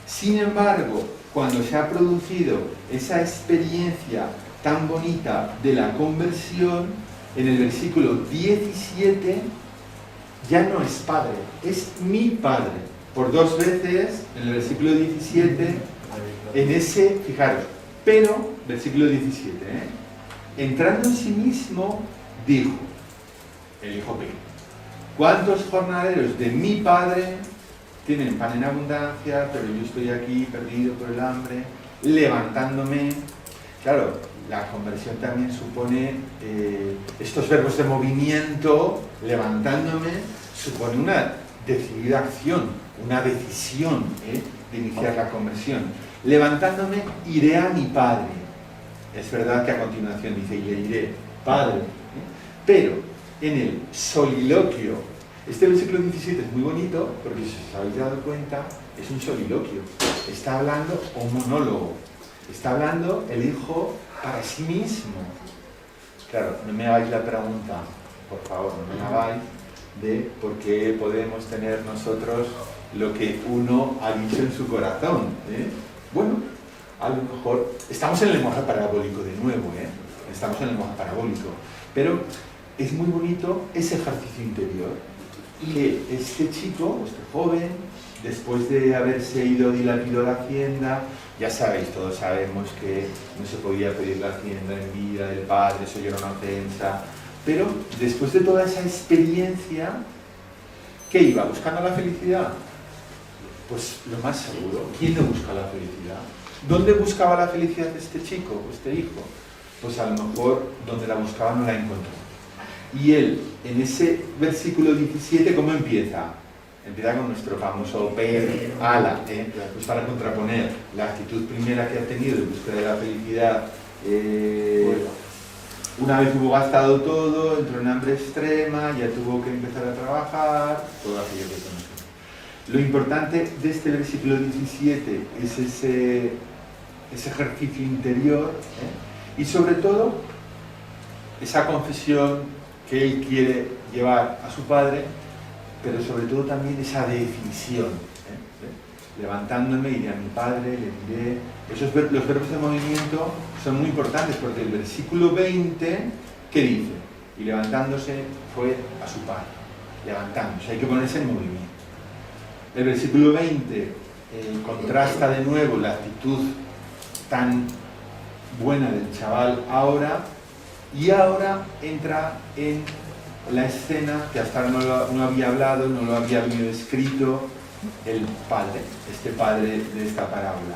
Sin embargo, cuando se ha producido esa experiencia tan bonita de la conversión, en el versículo 17 ya no es padre, es mi padre. Por 2 veces, en el versículo 17, en ese, fijaros, pero, versículo 17, entrando en sí mismo, dijo, el hijo pequeño: ¿cuántos jornaleros de mi padre tienen pan en abundancia, pero yo estoy aquí perdido por el hambre, levantándome? Claro, la conversión también supone estos verbos de movimiento, levantándome, supone una decidida acción, una decisión de iniciar la conversión. Levantándome, iré a mi padre. Es verdad que a continuación dice, y le diré, Padre. Pero en el soliloquio, este versículo 17 es muy bonito, porque si os habéis dado cuenta, es un soliloquio. Está hablando un monólogo. Está hablando el hijo para sí mismo. Claro, no me hagáis la pregunta, por favor, no me hagáis de por qué podemos tener nosotros lo que uno ha dicho en su corazón. Bueno, a lo mejor estamos en el lenguaje parabólico de nuevo, estamos en el lenguaje parabólico, pero es muy bonito ese ejercicio interior que este chico, este joven, después de haberse ido dilapidó la hacienda, ya sabéis, todos sabemos que no se podía pedir la hacienda en vida del padre, eso ya era una ofensa, pero después de toda esa experiencia, ¿qué iba? ¿Buscando la felicidad? Pues lo más seguro, ¿quién no busca la felicidad? ¿Dónde buscaba la felicidad este chico, este hijo? Pues a lo mejor donde la buscaba no la encontró. Y él, en ese versículo 17, ¿cómo empieza? Empieza con nuestro famoso per, ala, pues para contraponer la actitud primera que ha tenido de búsqueda de la felicidad. Una vez hubo gastado todo, entró en hambre extrema, ya tuvo que empezar a trabajar, todo aquello que conocemos. Lo importante de este versículo 17 es ese ejercicio interior, y sobre todo esa confesión que él quiere llevar a su padre, pero sobre todo también esa decisión. Levantándome, iré a mi padre, le diré. Los verbos de movimiento son muy importantes porque el versículo 20, ¿qué dice? Y levantándose fue a su padre. Levantándose, hay que ponerse en movimiento. El versículo 20 contrasta de nuevo la actitud tan buena del chaval ahora, y ahora entra en la escena que hasta ahora no había hablado, no lo había venido escrito el padre, este padre de esta parábola.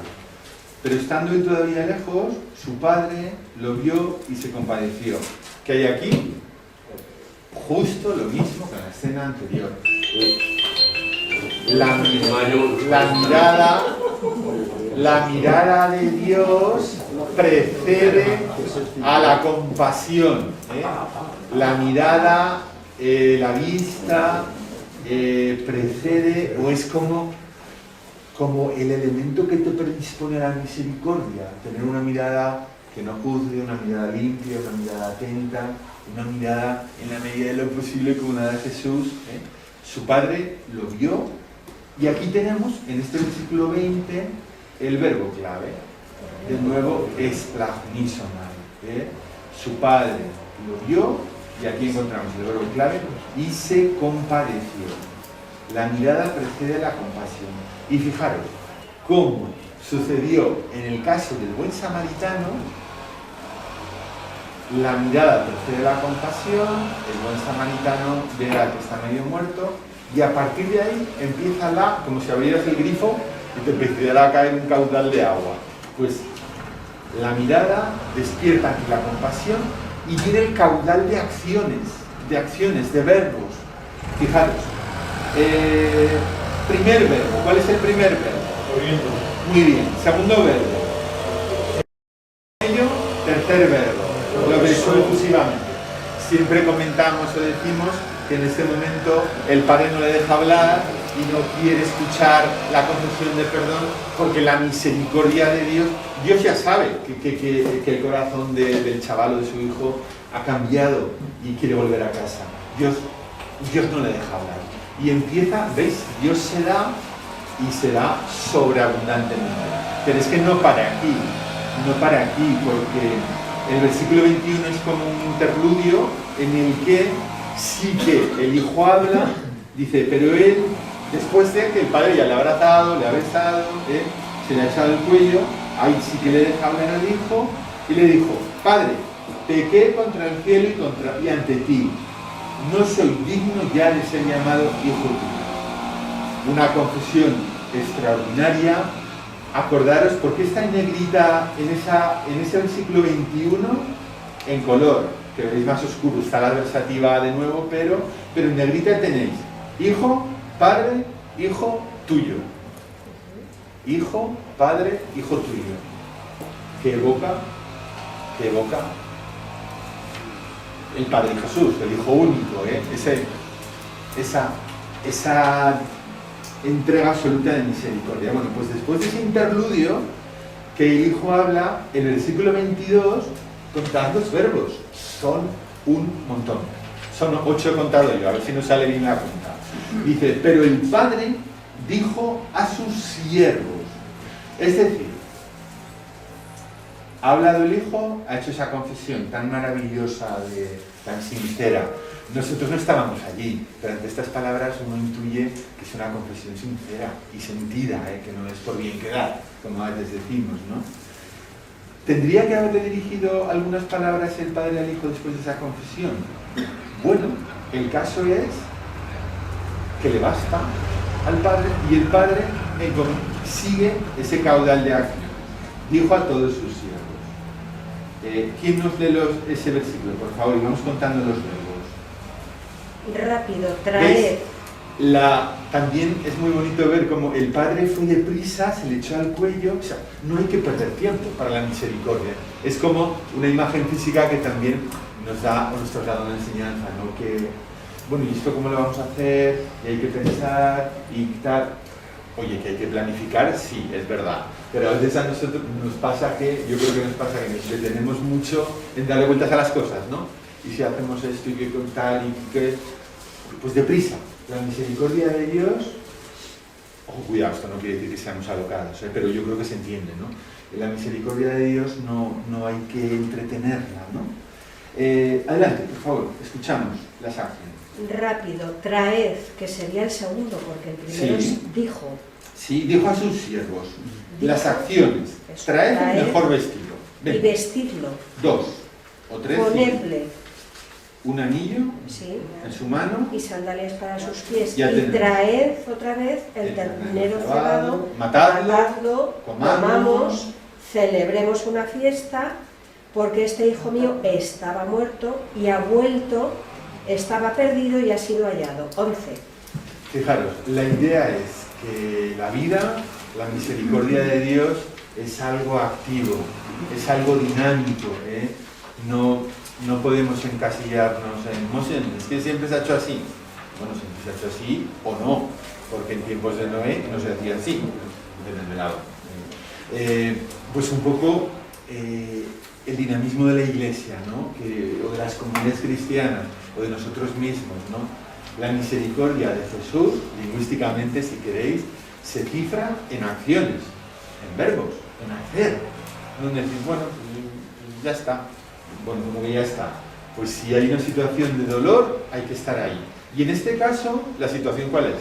Pero estando él todavía lejos, su padre lo vio y se compadeció. ¿Qué hay aquí? Justo lo mismo que en la escena anterior. La mirada de Dios precede a la compasión. La mirada, la vista, precede o es como el elemento que te predispone a la misericordia. Tener una mirada que no juzgue, una mirada limpia, una mirada atenta, una mirada en la medida de lo posible como la de Jesús. Su padre lo vio, y aquí tenemos en este versículo 20 el verbo clave. De nuevo, esplagnisomai. Su padre lo vio, y aquí encontramos el verbo clave, y se compadeció. La mirada precede a la compasión. Y fijaros, cómo sucedió en el caso del buen samaritano. La mirada procede de la compasión, el buen samaritano ve al que está medio muerto, y a partir de ahí empieza como si abrieras el grifo y te empezara a caer un caudal de agua. Pues la mirada despierta aquí la compasión y viene el caudal de acciones, de verbos. Fijaros, primer verbo, ¿cuál es el primer verbo? Corriendo. Muy bien, segundo verbo. Tercer verbo, lo que exclusivamente. Siempre comentamos o decimos que en este momento el padre no le deja hablar y no quiere escuchar la confesión de perdón, porque la misericordia de Dios ya sabe que el corazón del chaval o de su hijo ha cambiado y quiere volver a casa. Dios no le deja hablar. Y empieza, ¿veis? Dios se da y se da sobreabundantemente. Pero es que no para aquí, porque el versículo 21 es como un interludio en el que sí que el hijo habla, dice, pero él, después de que el padre ya le ha abrazado, le ha besado, se le ha echado el cuello, ahí sí que le deja hablar al hijo y le dijo, Padre, pequé contra el cielo y ante ti, no soy digno ya de ser llamado hijo tuyo. Una confesión extraordinaria. Acordaros, ¿por qué está en negrita en ese versículo 21 en color? Que veis más oscuro, está la adversativa de nuevo, pero en negrita tenéis hijo, padre, hijo, tuyo. Hijo, padre, hijo tuyo. ¿Qué evoca? El Padre Jesús, el Hijo único, esa entrega absoluta de misericordia. Bueno, pues después de ese interludio que el Hijo habla, en el versículo 22, con tantos verbos, son un montón. Son 8 contado yo, a ver si no sale bien la cuenta. Dice, pero el Padre dijo a sus siervos, es decir, ha hablado el Hijo, ha hecho esa confesión tan maravillosa, tan sincera. Nosotros no estábamos allí, pero ante estas palabras uno intuye que es una confesión sincera y sentida, que no es por bien quedar, como a veces decimos, ¿no? ¿Tendría que haberle dirigido algunas palabras el Padre al Hijo después de esa confesión? Bueno, el caso es que le basta al Padre y el Padre sigue ese caudal de acción. Dijo a todos sus siervos. ¿Quién nos lee ese versículo, por favor? Y vamos contando los verbos. Rápido, traed. También es muy bonito ver cómo el Padre fue deprisa, se le echó al cuello. O sea, no hay que perder tiempo para la misericordia. Es como una imagen física que también nos da una enseñanza, ¿no? Que, bueno, ¿y esto cómo lo vamos a hacer? Y hay que pensar y tal. Oye, que hay que planificar, sí, es verdad. Pero a veces a nosotros nos pasa yo creo que nos pasa que nos detenemos mucho en darle vueltas a las cosas, ¿no? Y si hacemos esto y que con tal y que... Pues deprisa. La misericordia de Dios... Ojo, cuidado, esto no quiere decir que seamos alocados, pero yo creo que se entiende, ¿no? La misericordia de Dios no hay que entretenerla, ¿no? Adelante, por favor, escuchamos las acciones. Rápido, traed, que sería el segundo, porque el primero Sí. dijo. Sí, dijo a sus siervos. Las acciones. Eso, Traed el traed mejor vestido. Y Ven, vestidlo. 2 o 3. Ponedle, Un anillo sí, en su mano. y sandalias para sus pies. Ya Y tenemos. traed otra vez el ternero cebado, matadlo, comamos, celebremos una fiesta, porque este hijo mío estaba muerto y ha vuelto, estaba perdido y ha sido hallado. 11. Fijaros, la idea es que la vida, la misericordia de Dios es algo activo, es algo dinámico, no podemos encasillarnos en es que siempre se ha hecho así. Bueno, siempre se ha hecho así o no, porque en tiempos de Noé no se hacía así, de lado. Pues un poco el dinamismo de la Iglesia, ¿no? O de las comunidades cristianas, o de nosotros mismos, ¿no? La misericordia de Jesús, lingüísticamente, si queréis, se cifra en acciones, en verbos, en hacer. No decir, bueno, pues ya está. Bueno, como que ya está. Pues si hay una situación de dolor, hay que estar ahí. Y en este caso, ¿la situación cuál es?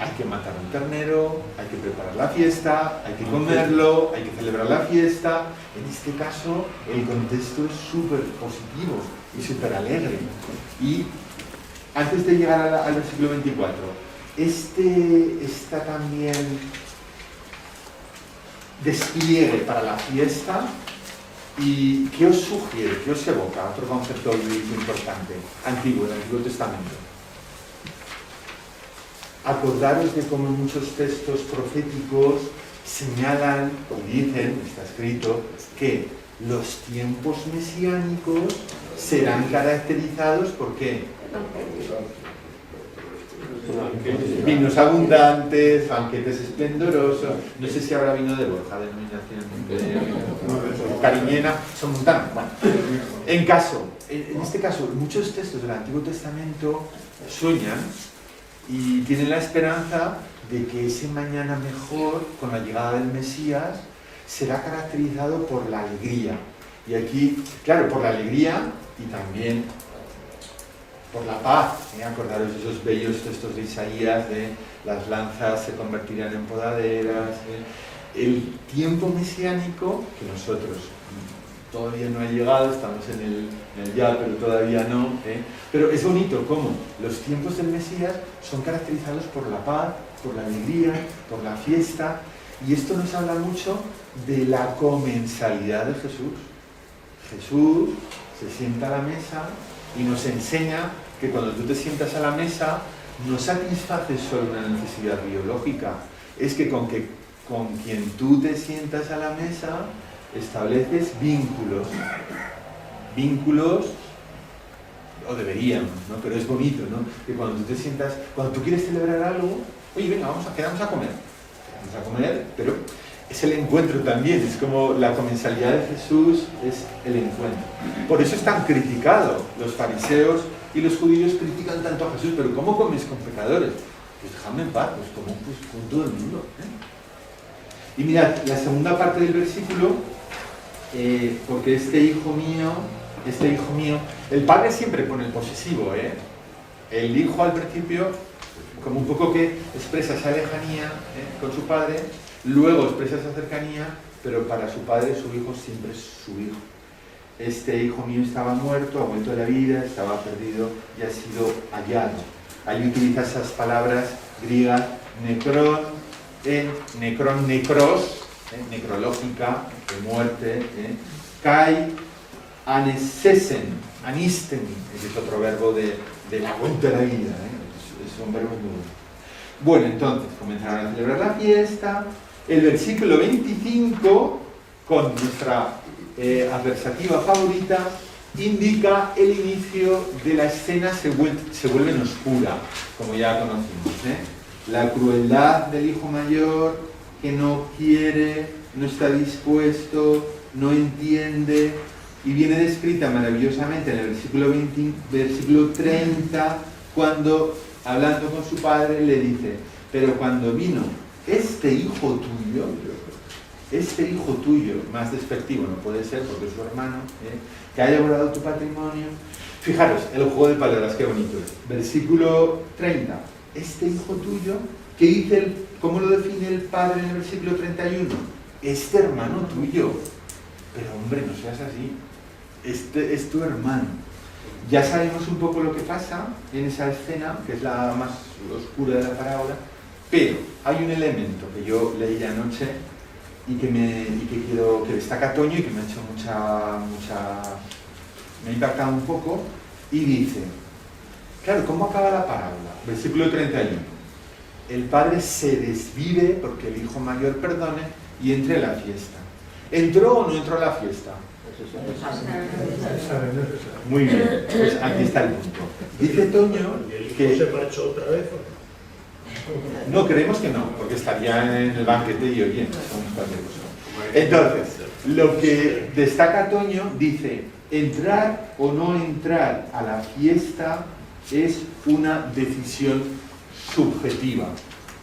hay que matar un ternero, hay que preparar la fiesta, hay que comerlo, hay que celebrar la fiesta. En este caso, el contexto es súper positivo y súper alegre. Y antes de llegar al versículo 24, está también despliegue para la fiesta. ¿Y qué os sugiere? ¿Qué os evoca? Otro concepto bíblico importante, antiguo, del Antiguo Testamento. Acordaros de cómo muchos textos proféticos señalan y dicen, está escrito, que los tiempos mesiánicos serán caracterizados por ¿qué? Vinos abundantes, banquetes esplendorosos. No sé si habrá vino de Borja, denominación cariñena, son montanos. Bueno, en este caso, muchos textos del Antiguo Testamento sueñan y tienen la esperanza de que ese mañana mejor, con la llegada del Mesías, será caracterizado por la alegría. Y aquí, claro, por la alegría y también por la paz. Acordaros de esos bellos textos de Isaías de las lanzas se convertirán en podaderas. El tiempo mesiánico, que nosotros todavía no ha llegado, estamos en el ya, pero todavía no. Pero es bonito cómo los tiempos del Mesías son caracterizados por la paz, por la alegría, por la fiesta. Y esto nos habla mucho de la comensalidad de Jesús. Jesús se sienta a la mesa y nos enseña que cuando tú te sientas a la mesa no satisfaces solo una necesidad biológica, es que con quien tú te sientas a la mesa estableces vínculos, o deberíamos, ¿no? Pero es bonito, ¿no? Que cuando tú te sientas, cuando tú quieres celebrar algo, oye, venga, quedamos a comer, pero es el encuentro también, es como la comensalidad de Jesús es el encuentro. Por eso es tan criticado. Los fariseos y los judíos critican tanto a Jesús, pero ¿cómo comes con pecadores? Pues déjame en paz, pues como con todo el mundo. Y mirad, la segunda parte del versículo, porque este hijo mío, el padre siempre pone el posesivo, el hijo al principio, como un poco que expresa esa lejanía con su padre, luego expresa esa cercanía, pero para su padre su hijo siempre es su hijo. Este hijo mío estaba muerto, ha vuelto a la vida, estaba perdido y ha sido hallado. Ahí utiliza esas palabras griegas, necros, necrológica, de muerte, kai, anestesen, anisten, ese es otro verbo de la vuelta a la vida, son verbos muy buenos. Bueno, entonces comenzaron a celebrar la fiesta. El versículo 25, con nuestra adversativa favorita, indica el inicio de la escena, se vuelve en oscura, como ya conocimos. La crueldad del hijo mayor, que no quiere, no está dispuesto, no entiende, y viene descrita maravillosamente en el versículo 30, cuando, hablando con su padre, le dice, pero cuando vino este hijo tuyo, más despectivo no puede ser porque es su hermano, que haya devorado tu patrimonio. Fijaros, el juego de palabras, qué bonito es. Versículo 30, este hijo tuyo, ¿qué dice cómo lo define el padre en el versículo 31? Este hermano tuyo. Pero hombre, no seas así. Este es tu hermano. Ya sabemos un poco lo que pasa en esa escena, que es la más oscura de la parábola, pero hay un elemento que yo leí anoche y que destaca Toño y que me ha hecho me ha impactado un poco, y dice, claro, ¿cómo acaba la parábola? Versículo 31. El padre se desvive porque el hijo mayor perdone y entre a la fiesta. ¿Entró o no entró a la fiesta? Muy bien, pues aquí está el punto. Dice Toño que... ¿Se marchó otra vez? No, creemos que no, porque estaría en el banquete y oyendo. Entonces, lo que destaca Toño dice, entrar o no entrar a la fiesta es una decisión subjetiva,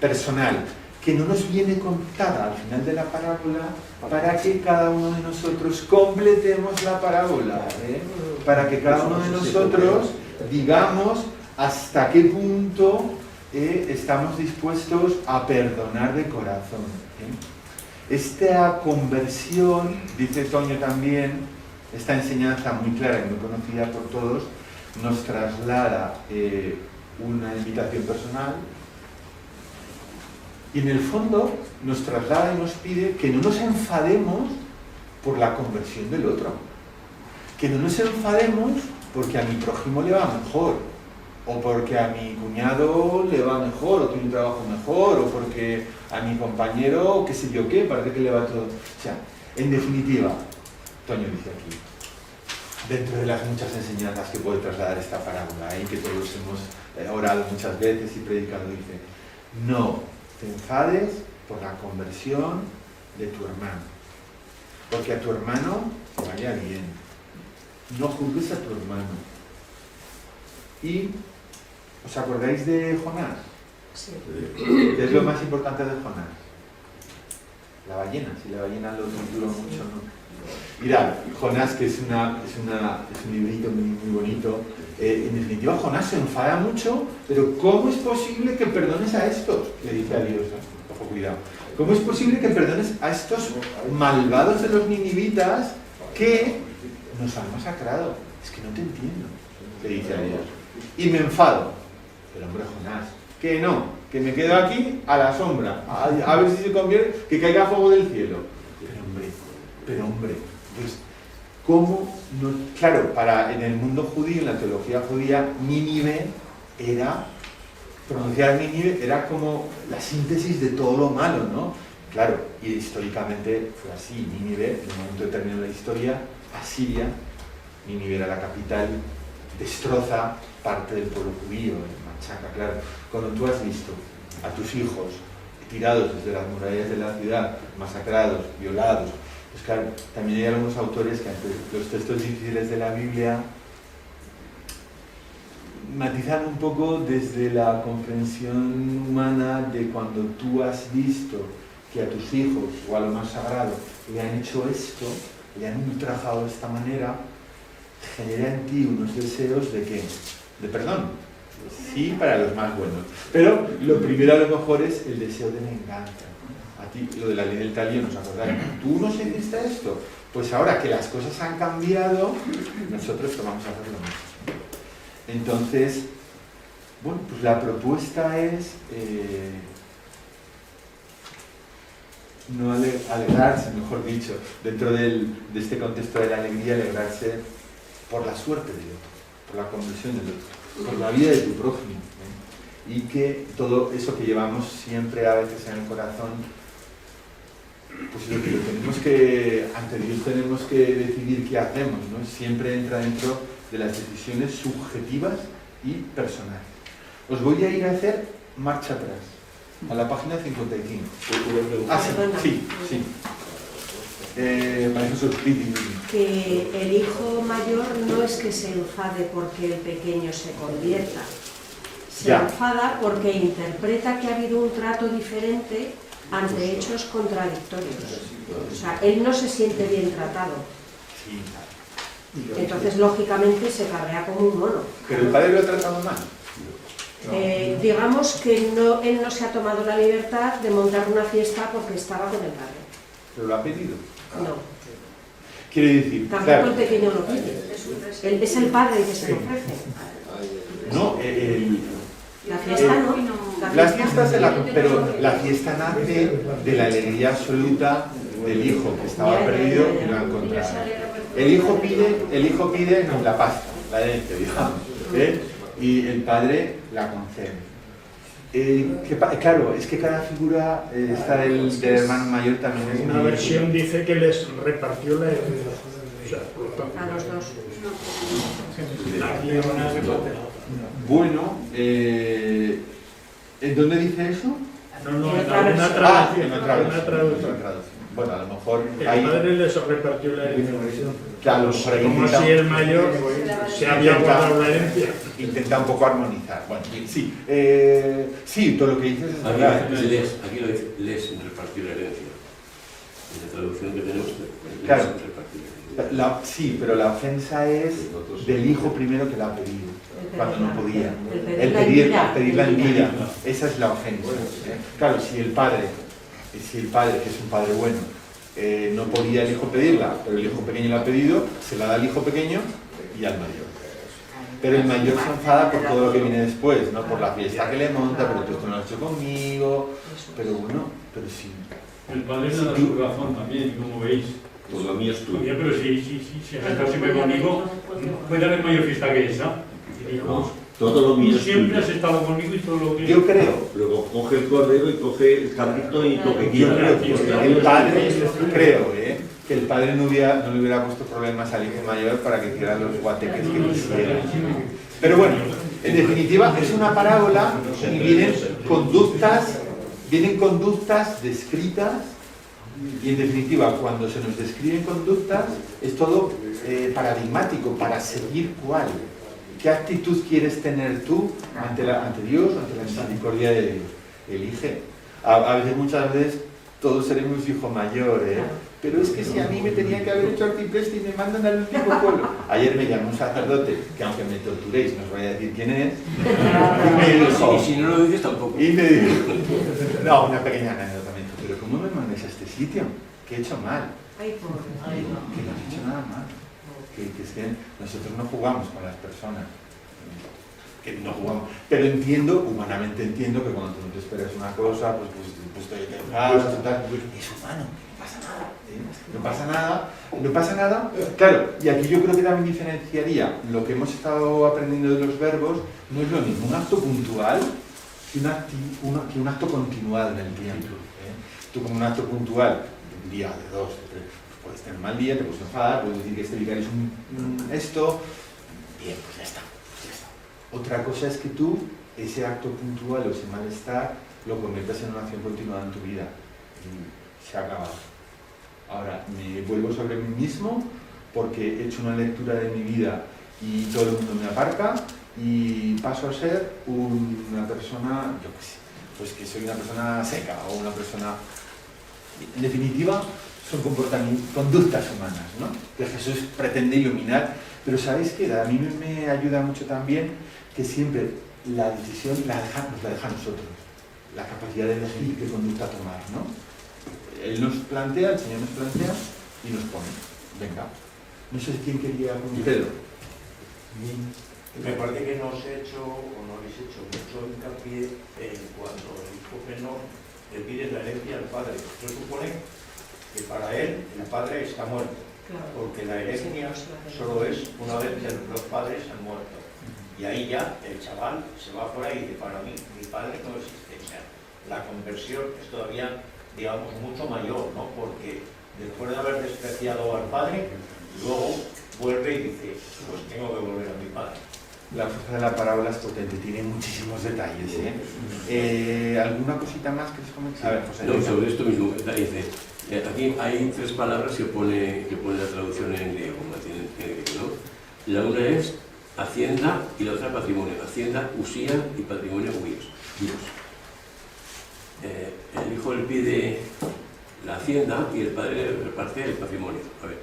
personal, que no nos viene contada al final de la parábola para que cada uno de nosotros completemos la parábola, para que cada uno de nosotros digamos hasta qué punto estamos dispuestos a perdonar de corazón. Esta conversión, dice Toño también, esta enseñanza muy clara y muy conocida por todos, nos traslada una invitación personal y en el fondo nos traslada y nos pide que no nos enfademos por la conversión del otro, que no nos enfademos porque a mi prójimo le va mejor, o porque a mi cuñado le va mejor, o tiene un trabajo mejor, o porque a mi compañero, qué sé yo qué, parece que le va todo. O sea, en definitiva, Toño dice aquí, dentro de las muchas enseñanzas que puede trasladar esta parábola, y que todos hemos orado muchas veces y predicado, dice, no te enfades por la conversión de tu hermano, porque a tu hermano te vaya bien, no juzgues a tu hermano. Y, ¿os acordáis de Jonás? Sí. ¿Qué es lo más importante de Jonás? La ballena, si la ballena lo torturó mucho, ¿no? Mirad, Jonás, que es un librito muy bonito, en definitiva Jonás se enfada mucho, pero ¿cómo es posible que perdones a estos? Le dice a Dios, ¿no? Ojo, cuidado. ¿Cómo es posible que perdones a estos malvados de los ninivitas que nos han masacrado? Es que no te entiendo, le dice a Dios. Y me enfado. Pero hombre, Jonás, que no, que me quedo aquí a la sombra, a ver si se convierte, que caiga fuego del cielo. Pero hombre, pues, ¿cómo no? Claro, en el mundo judío, en la teología judía, Nínive era, pronunciar Nínive era como la síntesis de todo lo malo, ¿no? Claro, y históricamente fue así. Nínive, en un momento determinado de la historia, Asiria, Nínive era la capital, destroza parte del pueblo judío, machaca, claro. Cuando tú has visto a tus hijos tirados desde las murallas de la ciudad, masacrados, violados, pues claro, también hay algunos autores que ante los textos difíciles de la Biblia matizan un poco desde la comprensión humana de cuando tú has visto que a tus hijos o a lo más sagrado le han hecho esto, le han ultrajado de esta manera, genera en ti unos deseos de ¿qué? De perdón. Sí, para los más buenos. Pero lo primero a lo mejor es el deseo de venganza. A ti, lo de la ley del talión, ¿os acordáis? ¿Tú nos hiciste esto? Pues ahora que las cosas han cambiado, nosotros vamos a hacer lo mismo. Entonces, bueno, pues la propuesta es no alegrarse, mejor dicho, dentro de este contexto de la alegría, alegrarse por la suerte del otro, por la conversión del otro, por la vida de tu prójimo, ¿eh? Y que todo eso que llevamos siempre a veces en el corazón, pues lo que lo tenemos que, ante Dios tenemos que decidir qué hacemos, ¿no? Siempre entra dentro de las decisiones subjetivas y personales. Os voy a ir a hacer marcha atrás, a la página 55. Ah, sí. María Jesús, que el hijo mayor no es que se enfade porque el pequeño se convierta, se enfada porque interpreta que ha habido un trato diferente ante hechos contradictorios. O sea, él no se siente bien tratado. Entonces, lógicamente, se cabrea como un mono. ¿Pero el padre lo ha tratado mal? Digamos que él no se ha tomado la libertad de montar una fiesta porque estaba con el padre. ¿Pero lo ha pedido? No. Quiere decir, tampoco claro, el pequeño lo pide. Es el padre el que se lo ofrece. No, la fiesta no. La fiesta pero la fiesta nace de la alegría absoluta del hijo que estaba perdido y lo ha encontrado. El hijo pide no, la pasta, la herencia, digamos, ¿eh? Y el padre la concede. Claro, es que cada figura esta del hermano mayor también es una versión dice que les repartió la herencia. O sea, a los dos. Bueno, ¿en dónde dice eso? No, en una traducción. En otra traducción. Bueno, a lo mejor el padre les repartió la herencia. Claro, como si el mayor se había guardado la herencia. Intenta un poco armonizar. Bueno, sí. Sí, todo lo que dices es verdad. Aquí lo dice, les repartió la herencia. En la traducción que tenemos, claro. Les repartió la herencia. Sí, pero la ofensa es del hijo primero que la ha pedido. cuando no podía. El Pedir la vida. Esa es la ofensa. Claro, si el padre, que es un padre bueno, no podía el hijo pedirla, pero el hijo pequeño la ha pedido, se la da al hijo pequeño y al mayor. Pero el mayor se enfada por todo lo que viene después, ¿no? Por la fiesta que le monta, pero tú esto no lo has hecho conmigo, pero bueno, pero sí. El padre le da su razón también, como veis. Pues lo mío es tuyo. Oye, pero si has estado siempre conmigo, puede haber mayor fiesta que esa. Y dijo, Todo lo mío tú es siempre tuyo. has estado conmigo y todo lo que... Yo creo, Luego coge el cordero y coge el cabrito y lo que yo quiera. creo que el padre, que el padre no le hubiera puesto problemas al hijo mayor para que hiciera los guateques que quisiera. Pero bueno, en definitiva es una parábola y vienen conductas descritas, y en definitiva cuando se nos describen conductas es todo paradigmático para seguir cuál. ¿Qué actitud quieres tener tú ante Dios, ante la misericordia de Dios? Elige. A veces, muchas veces, todos seremos hijo mayor, pero es que si a mí me tenía que haber hecho arcipreste y me mandan al último pueblo. Ayer me llamó un sacerdote, que aunque me torturéis, no os voy a decir quién es, y me dijo, Y si no lo dices tampoco. y me dijo, no, una pequeña anécdota, me dijo, pero ¿cómo me mandas a este sitio? ¿Qué he hecho mal? Ay, pobre. Que no has hecho nada mal. Que es que nosotros no jugamos con las personas. Que no jugamos. Pero humanamente entiendo que cuando tú no te esperas una cosa, pues te enfadas, es humano, no pasa nada. Claro, y aquí yo creo que también diferenciaría lo que hemos estado aprendiendo de los verbos, no es lo mismo un acto puntual que un acto continuado en el tiempo. Tú como un acto puntual, un día, de dos, de tres, puedes tener un mal día, te puedes enfadar, puedes decir que este vicario es esto, bien, pues ya está. Otra cosa es que tú, ese acto puntual o ese malestar, lo conviertas en una acción continuada en tu vida. Y se ha acabado. Ahora, me vuelvo sobre mí mismo porque he hecho una lectura de mi vida y todo el mundo me aparca y paso a ser una persona, yo qué sé, pues que soy una persona seca o una persona... En definitiva, son conductas humanas, ¿no? Que Jesús pretende iluminar, pero ¿sabéis qué? A mí me ayuda mucho también que siempre la decisión nos la deja a nosotros, la capacidad de elegir qué conducta tomar, ¿no? Él nos plantea, el Señor nos plantea y nos pone. Venga. No sé quién quería con Pedro. Me parece que no os he hecho, o no habéis hecho mucho hincapié en cuando el hijo menor le pide la herencia al padre. Se supone que para él el padre está muerto, porque la herencia solo es una vez que los padres han muerto. Y ahí ya el chaval se va por ahí y dice, para mí, mi padre no existe. O sea, la conversión es todavía, digamos, mucho mayor, ¿no? Porque después de haber despreciado al padre, luego vuelve y dice, pues tengo que volver a mi padre. La fuerza de la parábola es potente, tiene muchísimos detalles, ¿Alguna cosita más que les comenté? A ver, José. No, sobre esto mismo, dice, aquí hay tres palabras que pone la traducción en griego, ¿no? La una es hacienda y la otra patrimonio. Hacienda, usía y patrimonio, huíos. El hijo le pide la hacienda y el padre le reparte el patrimonio. A ver,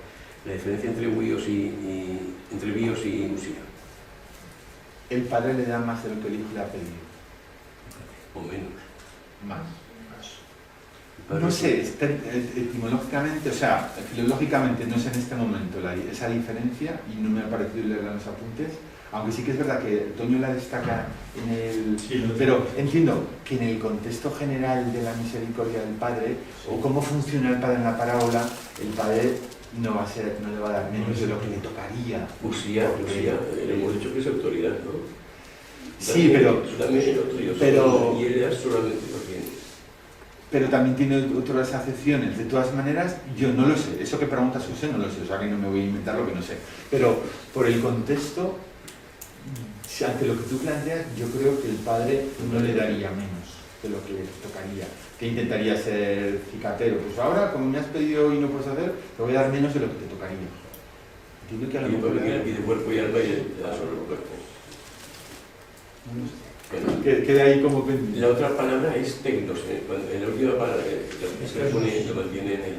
la diferencia entre huíos entre bíos y usía. El padre le da más de lo que el hijo le ha pedido. O menos. Más. No sé, etimológicamente, o sea, filológicamente no sé en este momento esa diferencia y no me ha parecido leerla en los apuntes, aunque sí que es verdad que Toño la destaca en el... Sí, pero entiendo que en el contexto general de la misericordia del Padre, o cómo funciona el Padre en la parábola, el Padre no le va a dar menos de lo que le tocaría. Usía, le hemos dicho que es autoridad, ¿no? Sí, pero... Y él es solamente lo tiene. Pero también tiene otras acepciones. De todas maneras, yo no lo sé. Eso que preguntas, José, no lo sé. O sea, que no me voy a inventar lo que no sé. Pero por el contexto, ante lo que tú planteas, yo creo que el padre no le daría menos de lo que le tocaría. Que intentaría ser cicatero. Pues ahora, como me has pedido y no puedes hacer, te voy a dar menos de lo que te tocaría. Entiendo que a lo mejor... le pide cuerpo y alma y le da solo el cuerpo. Queda ahí como pendiente. La otra palabra es tecnos. En la última palabra que se pone, lo mantiene en él.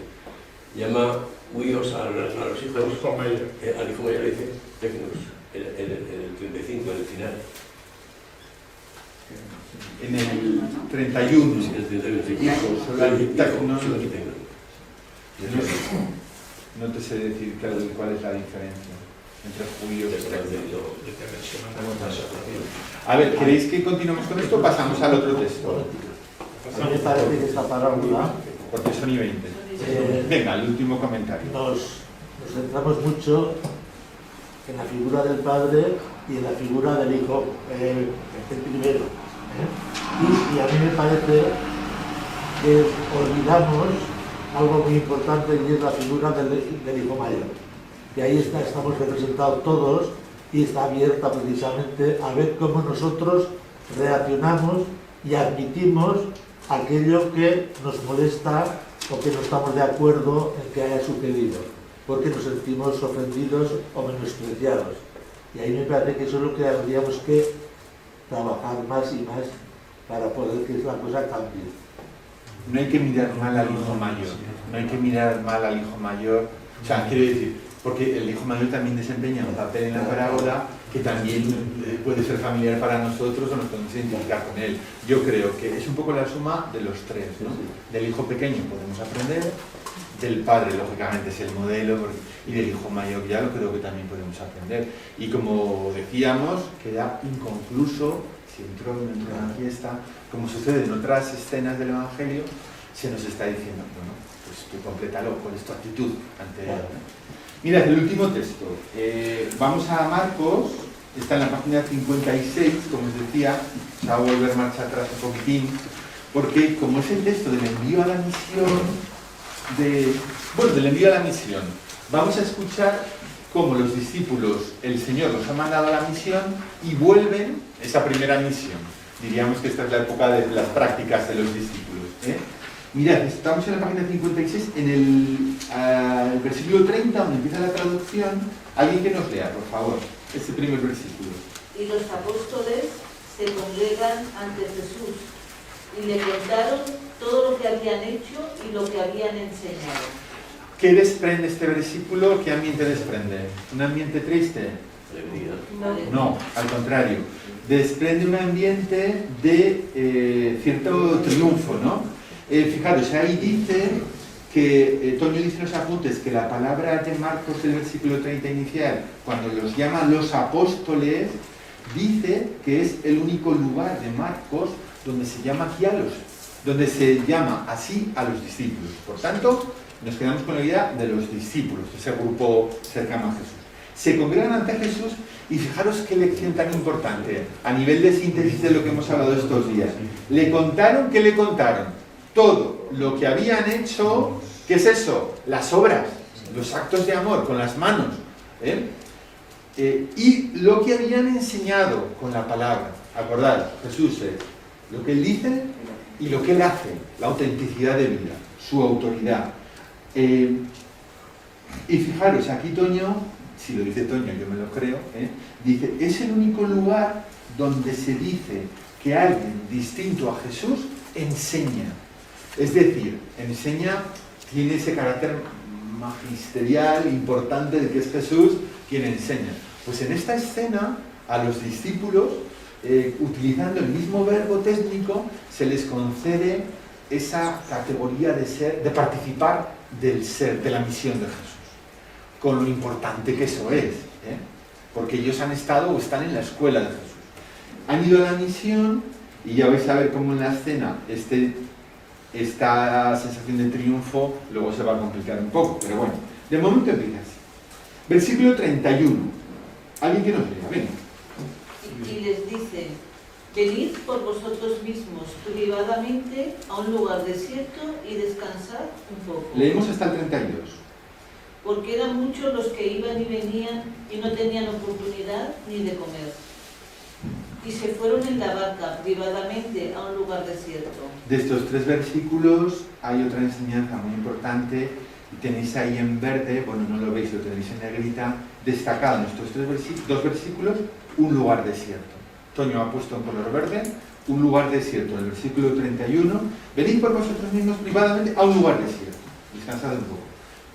Llama huíos a los hijos. Al hijo mayor le dice tecnos. el 35, en el final. En el 31. Sí, el 31, sí. Solo hay- no, Solo quiten. no te sé decir cuál es la diferencia entre judíos y judíos. A ver, ¿queréis que continuemos con esto o pasamos al otro texto? A mí me parece que esta parábola Porque son y 20. Venga, el último comentario. nos centramos mucho en la figura del padre y en la figura del hijo, el primero. Y a mí me parece que olvidamos algo muy importante, y es la figura del hijo mayor. Y ahí estamos representados todos, y está abierta precisamente a ver cómo nosotros reaccionamos y admitimos aquello que nos molesta o que no estamos de acuerdo en que haya sucedido, porque nos sentimos ofendidos o menospreciados. Y ahí me parece que eso es lo que habríamos que trabajar más y más para poder que la cosa cambie. No hay que mirar mal al hijo mayor. No hay que mirar mal al hijo mayor. O sea, quiero decir, porque el hijo mayor también desempeña un papel en la parábola que también puede ser familiar para nosotros o nos podemos identificar con él. Yo creo que es un poco la suma de los tres, ¿no? Del hijo pequeño podemos aprender, del padre, lógicamente, es el modelo, y del hijo mayor ya lo creo que también podemos aprender. Y como decíamos, queda inconcluso, si entró en una fiesta, como sucede en otras escenas del Evangelio, se nos está diciendo, bueno, pues tú complétalo, ¿cuál es tu actitud ante él? Mirad, el último texto. Vamos a Marcos, está en la página 56, como os decía, va a volver marcha atrás un poquitín, porque como es el texto del envío a la misión, del envío a la misión, vamos a escuchar cómo los discípulos, el Señor los ha mandado a la misión y vuelven esa primera misión. Diríamos que esta es la época de las prácticas de los discípulos. Mirad, estamos en la página 56, en el versículo 30, donde empieza la traducción. Alguien que nos lea, por favor, ese primer versículo. Y los apóstoles se congregan ante Jesús y le contaron todo lo que habían hecho y lo que habían enseñado. ¿Qué desprende este versículo? ¿Qué ambiente desprende? ¿Un ambiente triste? No, al contrario. Desprende un ambiente de cierto triunfo, ¿no? Fijaros, ahí dice que, Toño dice en los apuntes, que la palabra de Marcos del versículo 30 inicial, cuando los llama los apóstoles, dice que es el único lugar de Marcos donde se llama donde se llama así a los discípulos. Por tanto, nos quedamos con la idea de los discípulos, ese grupo cercano a Jesús. Se congregan ante Jesús y fijaros qué lección tan importante a nivel de síntesis de lo que hemos hablado estos días. Le contaron, ¿qué le contaron? Todo lo que habían hecho, ¿qué es eso? Las obras, los actos de amor con las manos. Y lo que habían enseñado con la palabra. Acordad, Jesús es lo que él dice y lo que él hace, la autenticidad de vida, su autoridad. Y fijaros, aquí Toño, si lo dice Toño, yo me lo creo, dice, es el único lugar donde se dice que alguien distinto a Jesús enseña. Es decir, enseña, tiene ese carácter magisterial, importante, de que es Jesús quien enseña. Pues en esta escena, a los discípulos, utilizando el mismo verbo técnico, se les concede esa categoría de ser, de participar del ser, de la misión de Jesús. Con lo importante que eso es, porque ellos han estado o están en la escuela de Jesús. Han ido a la misión y ya vais a ver cómo en la escena esta sensación de triunfo luego se va a complicar un poco, pero bueno, de momento empieza así. Versículo 31. ¿Alguien que nos lea? Venga. Y les dice, venid por vosotros mismos privadamente a un lugar desierto y descansad un poco. Leemos hasta el 32. Porque eran muchos los que iban y venían y no tenían oportunidad ni de comer. Y se fueron en la barca privadamente a un lugar desierto. De estos tres versículos hay otra enseñanza muy importante y tenéis ahí en verde, bueno, no lo veis, lo tenéis en negrita, destacado en estos dos versículos, un lugar desierto. Toño ha puesto en color verde un lugar desierto. En el versículo 31, venid por vosotros mismos privadamente a un lugar desierto. Descansad un poco.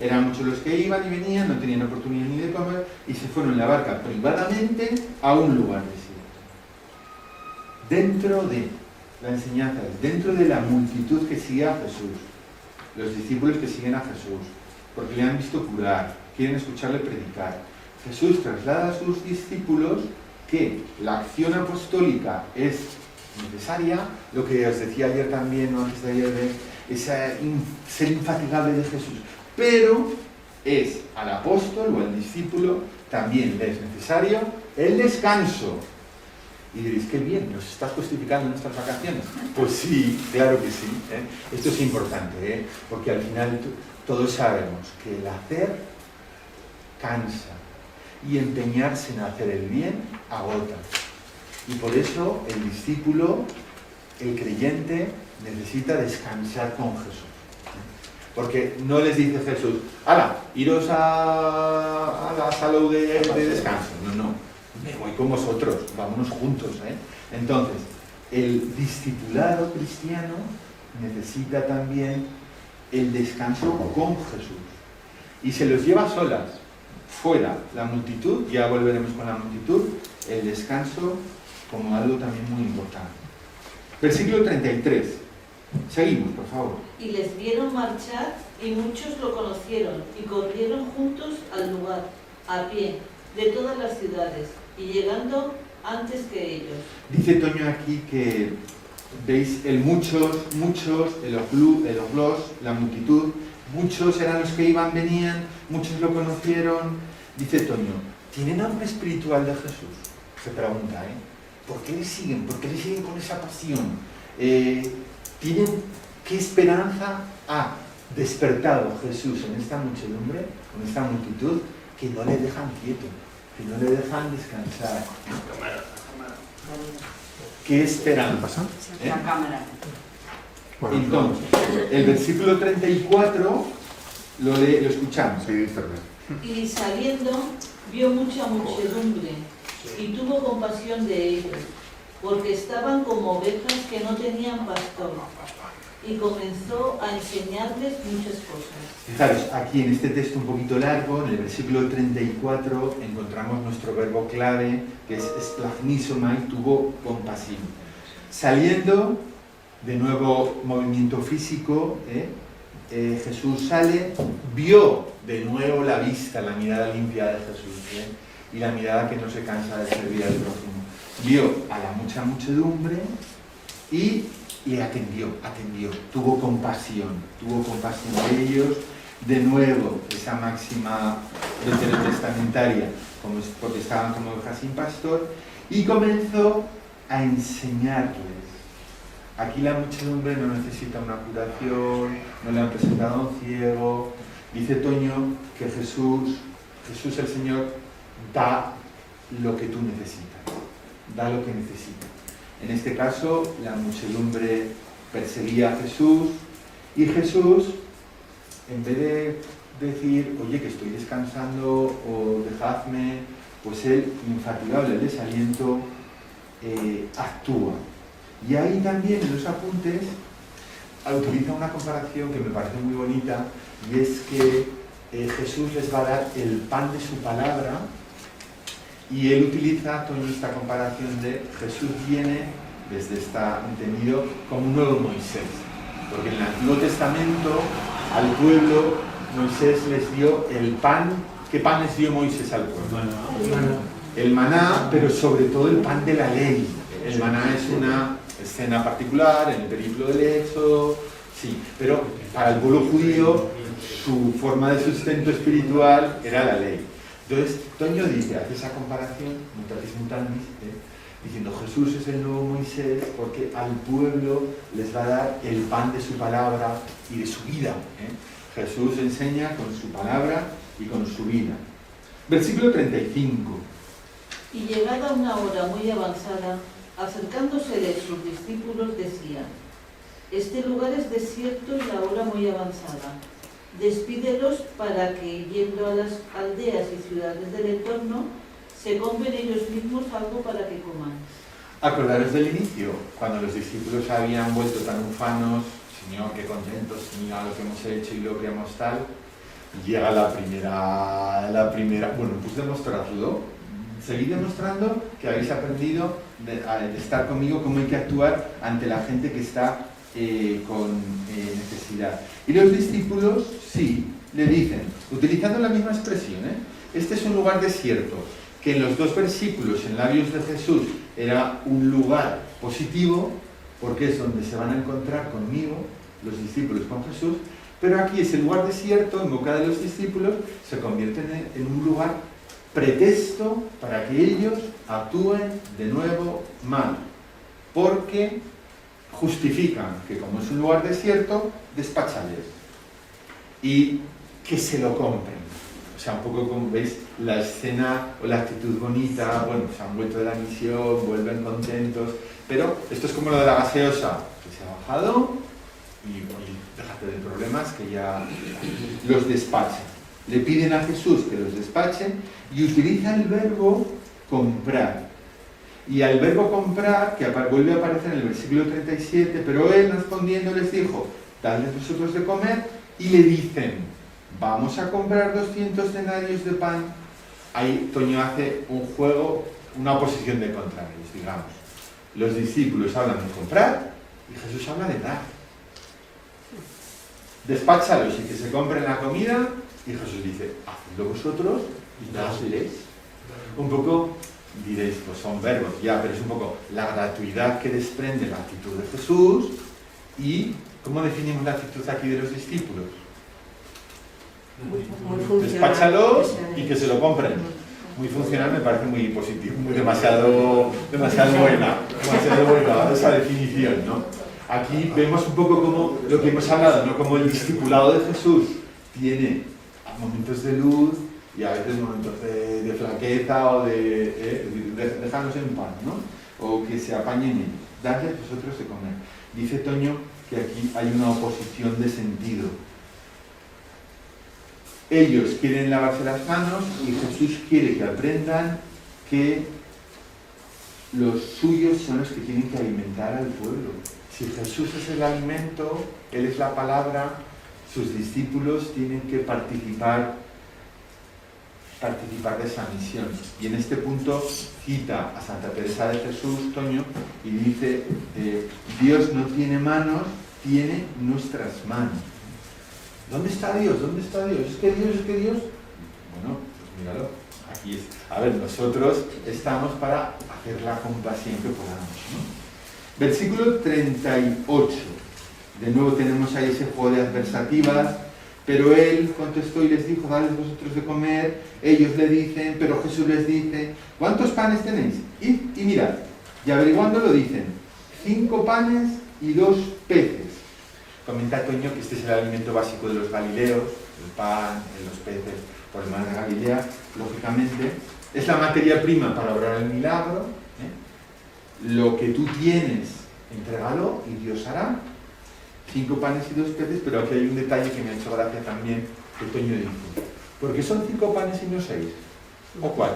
Eran muchos los que iban y venían, no tenían oportunidad ni de comer, y se fueron en la barca privadamente a un lugar desierto. Dentro de la enseñanza, dentro de la multitud que sigue a Jesús, los discípulos que siguen a Jesús, porque le han visto curar, quieren escucharle predicar. Jesús traslada a sus discípulos que la acción apostólica es necesaria, lo que os decía ayer también, o antes de ayer, de ser infatigable de Jesús, pero es al apóstol o al discípulo también le es necesario el descanso. Y diréis, qué bien, nos estás justificando en nuestras vacaciones. Pues sí, claro que sí. Esto es importante, porque al final todos sabemos que el hacer cansa y empeñarse en hacer el bien agota. Y por eso el discípulo, el creyente, necesita descansar con Jesús. Porque no les dice Jesús, ¡hala, iros a la salud de descanso! No, me voy con vosotros, vámonos juntos. Entonces, el discipulado cristiano necesita también el descanso con Jesús. Y se los lleva solas, fuera la multitud, ya volveremos con la multitud, el descanso como algo también muy importante. Versículo 33. Seguimos, por favor. Y les vieron marchar, y muchos lo conocieron, y corrieron juntos al lugar, a pie, de todas las ciudades, y llegando antes que ellos. Dice Toño aquí que, veis, el muchos, el oglos, la multitud, muchos eran los que iban, venían, muchos lo conocieron. Dice Toño, ¿tienen hambre espiritual de Jesús? Se pregunta, ¿por qué le siguen? ¿Por qué le siguen con esa pasión? ¿Tienen qué esperanza ha despertado Jesús en esta muchedumbre, en esta multitud, que no le dejan quieto, que no le dejan descansar? ¿Qué esperanza? La cámara. Entonces, el versículo 34 lo escuchamos. Y saliendo, vio mucha muchedumbre, y tuvo compasión de ellos, porque estaban como ovejas que no tenían pastor, y comenzó a enseñarles muchas cosas. Fijaros, aquí en este texto un poquito largo, en el versículo 34, encontramos nuestro verbo clave, que es esplagnisomai, tuvo compasión. Saliendo, de nuevo movimiento físico, Jesús sale, vio de nuevo la vista, la mirada limpia de Jesús, y la mirada que no se cansa de servir al prójimo. Vio a la mucha muchedumbre y le atendió, tuvo compasión de ellos. De nuevo, esa máxima veterotestamentaria, porque estaban como ovejas sin pastor, y comenzó a enseñarles. Aquí la muchedumbre no necesita una curación, no le han presentado a un ciego. Dice Toño que Jesús el Señor, da lo que tú necesitas, da lo que necesitas. En este caso, la muchedumbre perseguía a Jesús, y Jesús, en vez de decir, oye, que estoy descansando, o dejadme, pues él, infatigable, el desaliento, actúa. Y ahí también en los apuntes utiliza una comparación que me parece muy bonita, y es que Jesús les va a dar el pan de su palabra, y él utiliza toda esta comparación de Jesús viene, desde está entendido, como un nuevo Moisés. Porque en el Antiguo Testamento al pueblo Moisés les dio el pan. ¿Qué pan les dio Moisés al pueblo? El maná, pero sobre todo el pan de la ley. El maná es una escena particular en el periplo del Éxodo, sí, pero para el pueblo judío su forma de sustento espiritual era la ley. Entonces, Toño dice, hace esa comparación, mutatis mutandis, diciendo Jesús es el nuevo Moisés porque al pueblo les va a dar el pan de su palabra y de su vida. Jesús enseña con su palabra y con su vida. Versículo 35. Y llegada una hora muy avanzada, acercándosele sus discípulos, decía: este lugar es desierto y la hora muy avanzada. Despídelos para que, yendo a las aldeas y ciudades del entorno, se compren ellos mismos algo para que coman. Acordaros del inicio, cuando los discípulos habían vuelto tan ufanos, Señor, qué contentos, mira lo que hemos hecho y lo que hemos tal. llega la primera, bueno, pues demostradlo. Seguid demostrando que habéis aprendido de estar conmigo, cómo hay que actuar ante la gente que está con necesidad. Y los discípulos, sí, le dicen, utilizando la misma expresión, este es un lugar desierto, que en los dos versículos en labios de Jesús era un lugar positivo, porque es donde se van a encontrar conmigo, los discípulos con Jesús, pero aquí ese lugar desierto, en boca de los discípulos, se convierte en un lugar pretexto para que ellos actúen de nuevo mal, porque justifican que como es un lugar desierto, despáchales y que se lo compren. O sea, un poco como veis la escena o la actitud bonita, bueno, se han vuelto de la misión, vuelven contentos, pero esto es como lo de la gaseosa, que se ha bajado y déjate de problemas, que ya los despachan. Le piden a Jesús que los despache y utiliza el verbo comprar. Y al verbo comprar, que vuelve a aparecer en el versículo 37, pero él respondiendo les dijo, dadles vosotros de comer, y le dicen, vamos a comprar 200 denarios de pan. Ahí Toño hace un juego, una oposición de contrarios, digamos. Los discípulos hablan de comprar y Jesús habla de dar. Despáchalos y que se compren la comida. Y Jesús dice, hacedlo vosotros y dadles. Un poco, diréis, pues son verbos, ya, pero es un poco la gratuidad que desprende la actitud de Jesús. Y, ¿cómo definimos la actitud aquí de los discípulos? Muy funcional. Despáchalos y que se lo compren. Muy funcional me parece muy positivo, muy demasiado buena esa definición, ¿no? Aquí vemos un poco como lo que hemos hablado, ¿no? Como el discipulado de Jesús tiene momentos de luz y a veces momentos de flaqueza o de dejarnos en paz, ¿no? O que se apañen ellos. Dadles vosotros de comer. Dice Toño que aquí hay una oposición de sentido. Ellos quieren lavarse las manos y Jesús quiere que aprendan que los suyos son los que tienen que alimentar al pueblo. Si Jesús es el alimento, Él es la palabra, sus discípulos tienen que participar de esa misión. Y en este punto cita a Santa Teresa de Jesús, Toño, y dice, Dios no tiene manos, tiene nuestras manos. ¿Dónde está Dios? ¿Dónde está Dios? ¿Es que Dios? Bueno, pues míralo, aquí es. A ver, nosotros estamos para hacer la compasión que podamos, ¿no? Versículo 38. De nuevo tenemos ahí ese juego de adversativas. Pero él contestó y les dijo, dadles vosotros de comer. Ellos le dicen, pero Jesús les dice, ¿cuántos panes tenéis? Y mirad, y averiguando lo dicen, 5 panes y 2 peces. Comenta Toño que este es el alimento básico de los galileos, el pan, los peces, por el mar de Galilea, lógicamente. Es la materia prima para obrar el milagro. Lo que tú tienes, entrégalo y Dios hará. 5 panes y 2 peces, pero aquí hay un detalle que me ha hecho gracia también, que Toño dijo. Porque son 5 panes y no 6, o 4,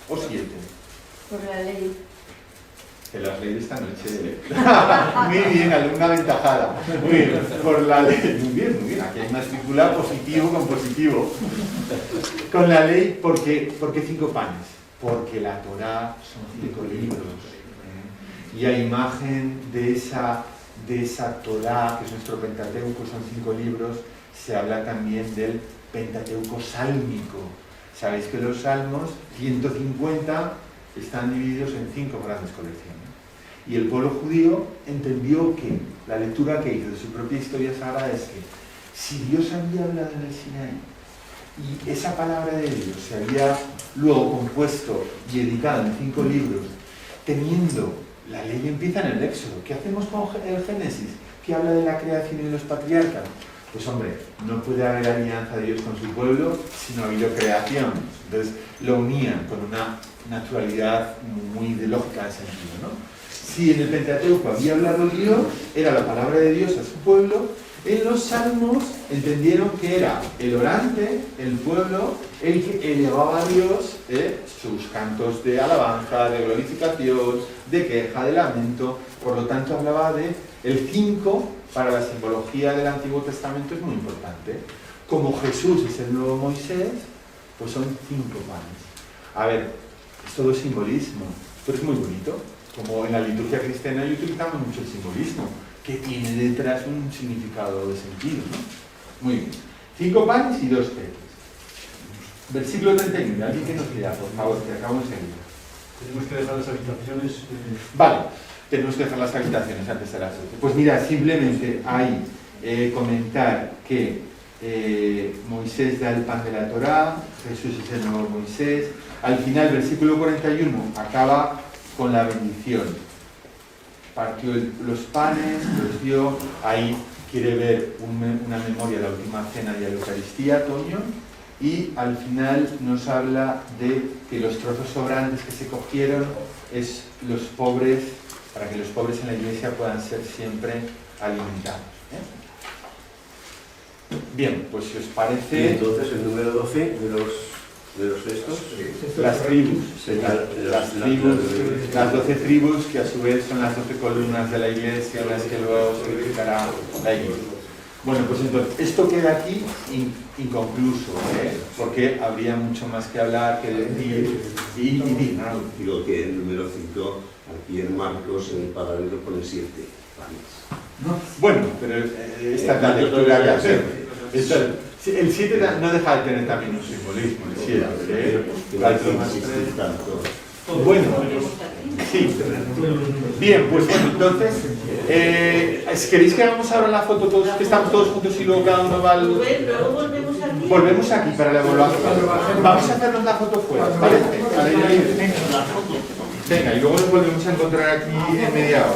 o 7. Por la ley. Que las leyes esta noche. Muy bien, alumna aventajada. Muy bien, por la ley. Muy bien. Aquí hay matrícula positivo con positivo. Con la ley, ¿por qué 5 panes? Porque la Torá son 5 libros. Y a imagen de esa Torá, que es nuestro Pentateuco, son 5 libros, se habla también del Pentateuco sálmico. Sabéis que los salmos, 150, están divididos en 5 grandes colecciones. Y el pueblo judío entendió que la lectura que hizo de su propia historia sagrada es que si Dios había hablado en el Sinaí y esa palabra de Dios se había luego compuesto y editado en 5 libros, teniendo la ley empieza en el Éxodo. ¿Qué hacemos con el Génesis? ¿Qué habla de la creación y de los patriarcas? Pues hombre, no puede haber alianza de Dios con su pueblo si no ha habido creación. Entonces lo unían con una naturalidad muy de lógica de sentido, ¿no? Si en el Pentateuco había hablado Dios, era la palabra de Dios a su pueblo. En los salmos entendieron que era el orante, el pueblo, el que elevaba a Dios sus cantos de alabanza, de glorificación, de queja, de lamento. Por lo tanto, hablaba de el 5 para la simbología del Antiguo Testamento es muy importante, como Jesús es el nuevo Moisés, pues son 5 panes. A ver, es todo simbolismo, pero es muy bonito. Como en la liturgia cristiana utilizamos mucho el simbolismo, que tiene detrás un significado de sentido, ¿no? Muy bien. 5 panes y 2 peces. Versículo 31, alguien que nos lea, por favor, que acabo enseguida. Tenemos que dejar las habitaciones. Vale, tenemos que dejar las habitaciones antes de las 12. Pues mira, simplemente ahí comentar que Moisés da el pan de la Torá, Jesús es el nuevo Moisés. Al final, versículo 41, acaba con la bendición. Partió los panes, los dio, ahí quiere ver una memoria de la última cena y la Eucaristía, Toño. Y al final nos habla de que los trozos sobrantes que se cogieron es los pobres, para que los pobres en la iglesia puedan ser siempre alimentados. Bien, pues si os parece... Y entonces el número 12 de los textos... Las tribus, las 12 tribus que a su vez son las 12 columnas de la iglesia en las que luego se edificará la iglesia. Bueno, pues entonces, esto queda aquí inconcluso, porque habría mucho más que hablar, que decir y Digo que el número 5, aquí en Marcos, en el paralelo pone 7 panes. Bueno, pero esta es la lectura que hacemos. El 7 no deja de tener también un simbolismo, el 7, Bueno, sí. Bien, pues bueno, entonces, ¿queréis que hagamos ahora la foto todos, que estamos todos juntos y luego cada uno va al... Luego volvemos aquí. Volvemos aquí para la evaluación. Vamos a hacernos la foto fuera, ¿vale? Venga, y luego nos volvemos a encontrar aquí en media hora.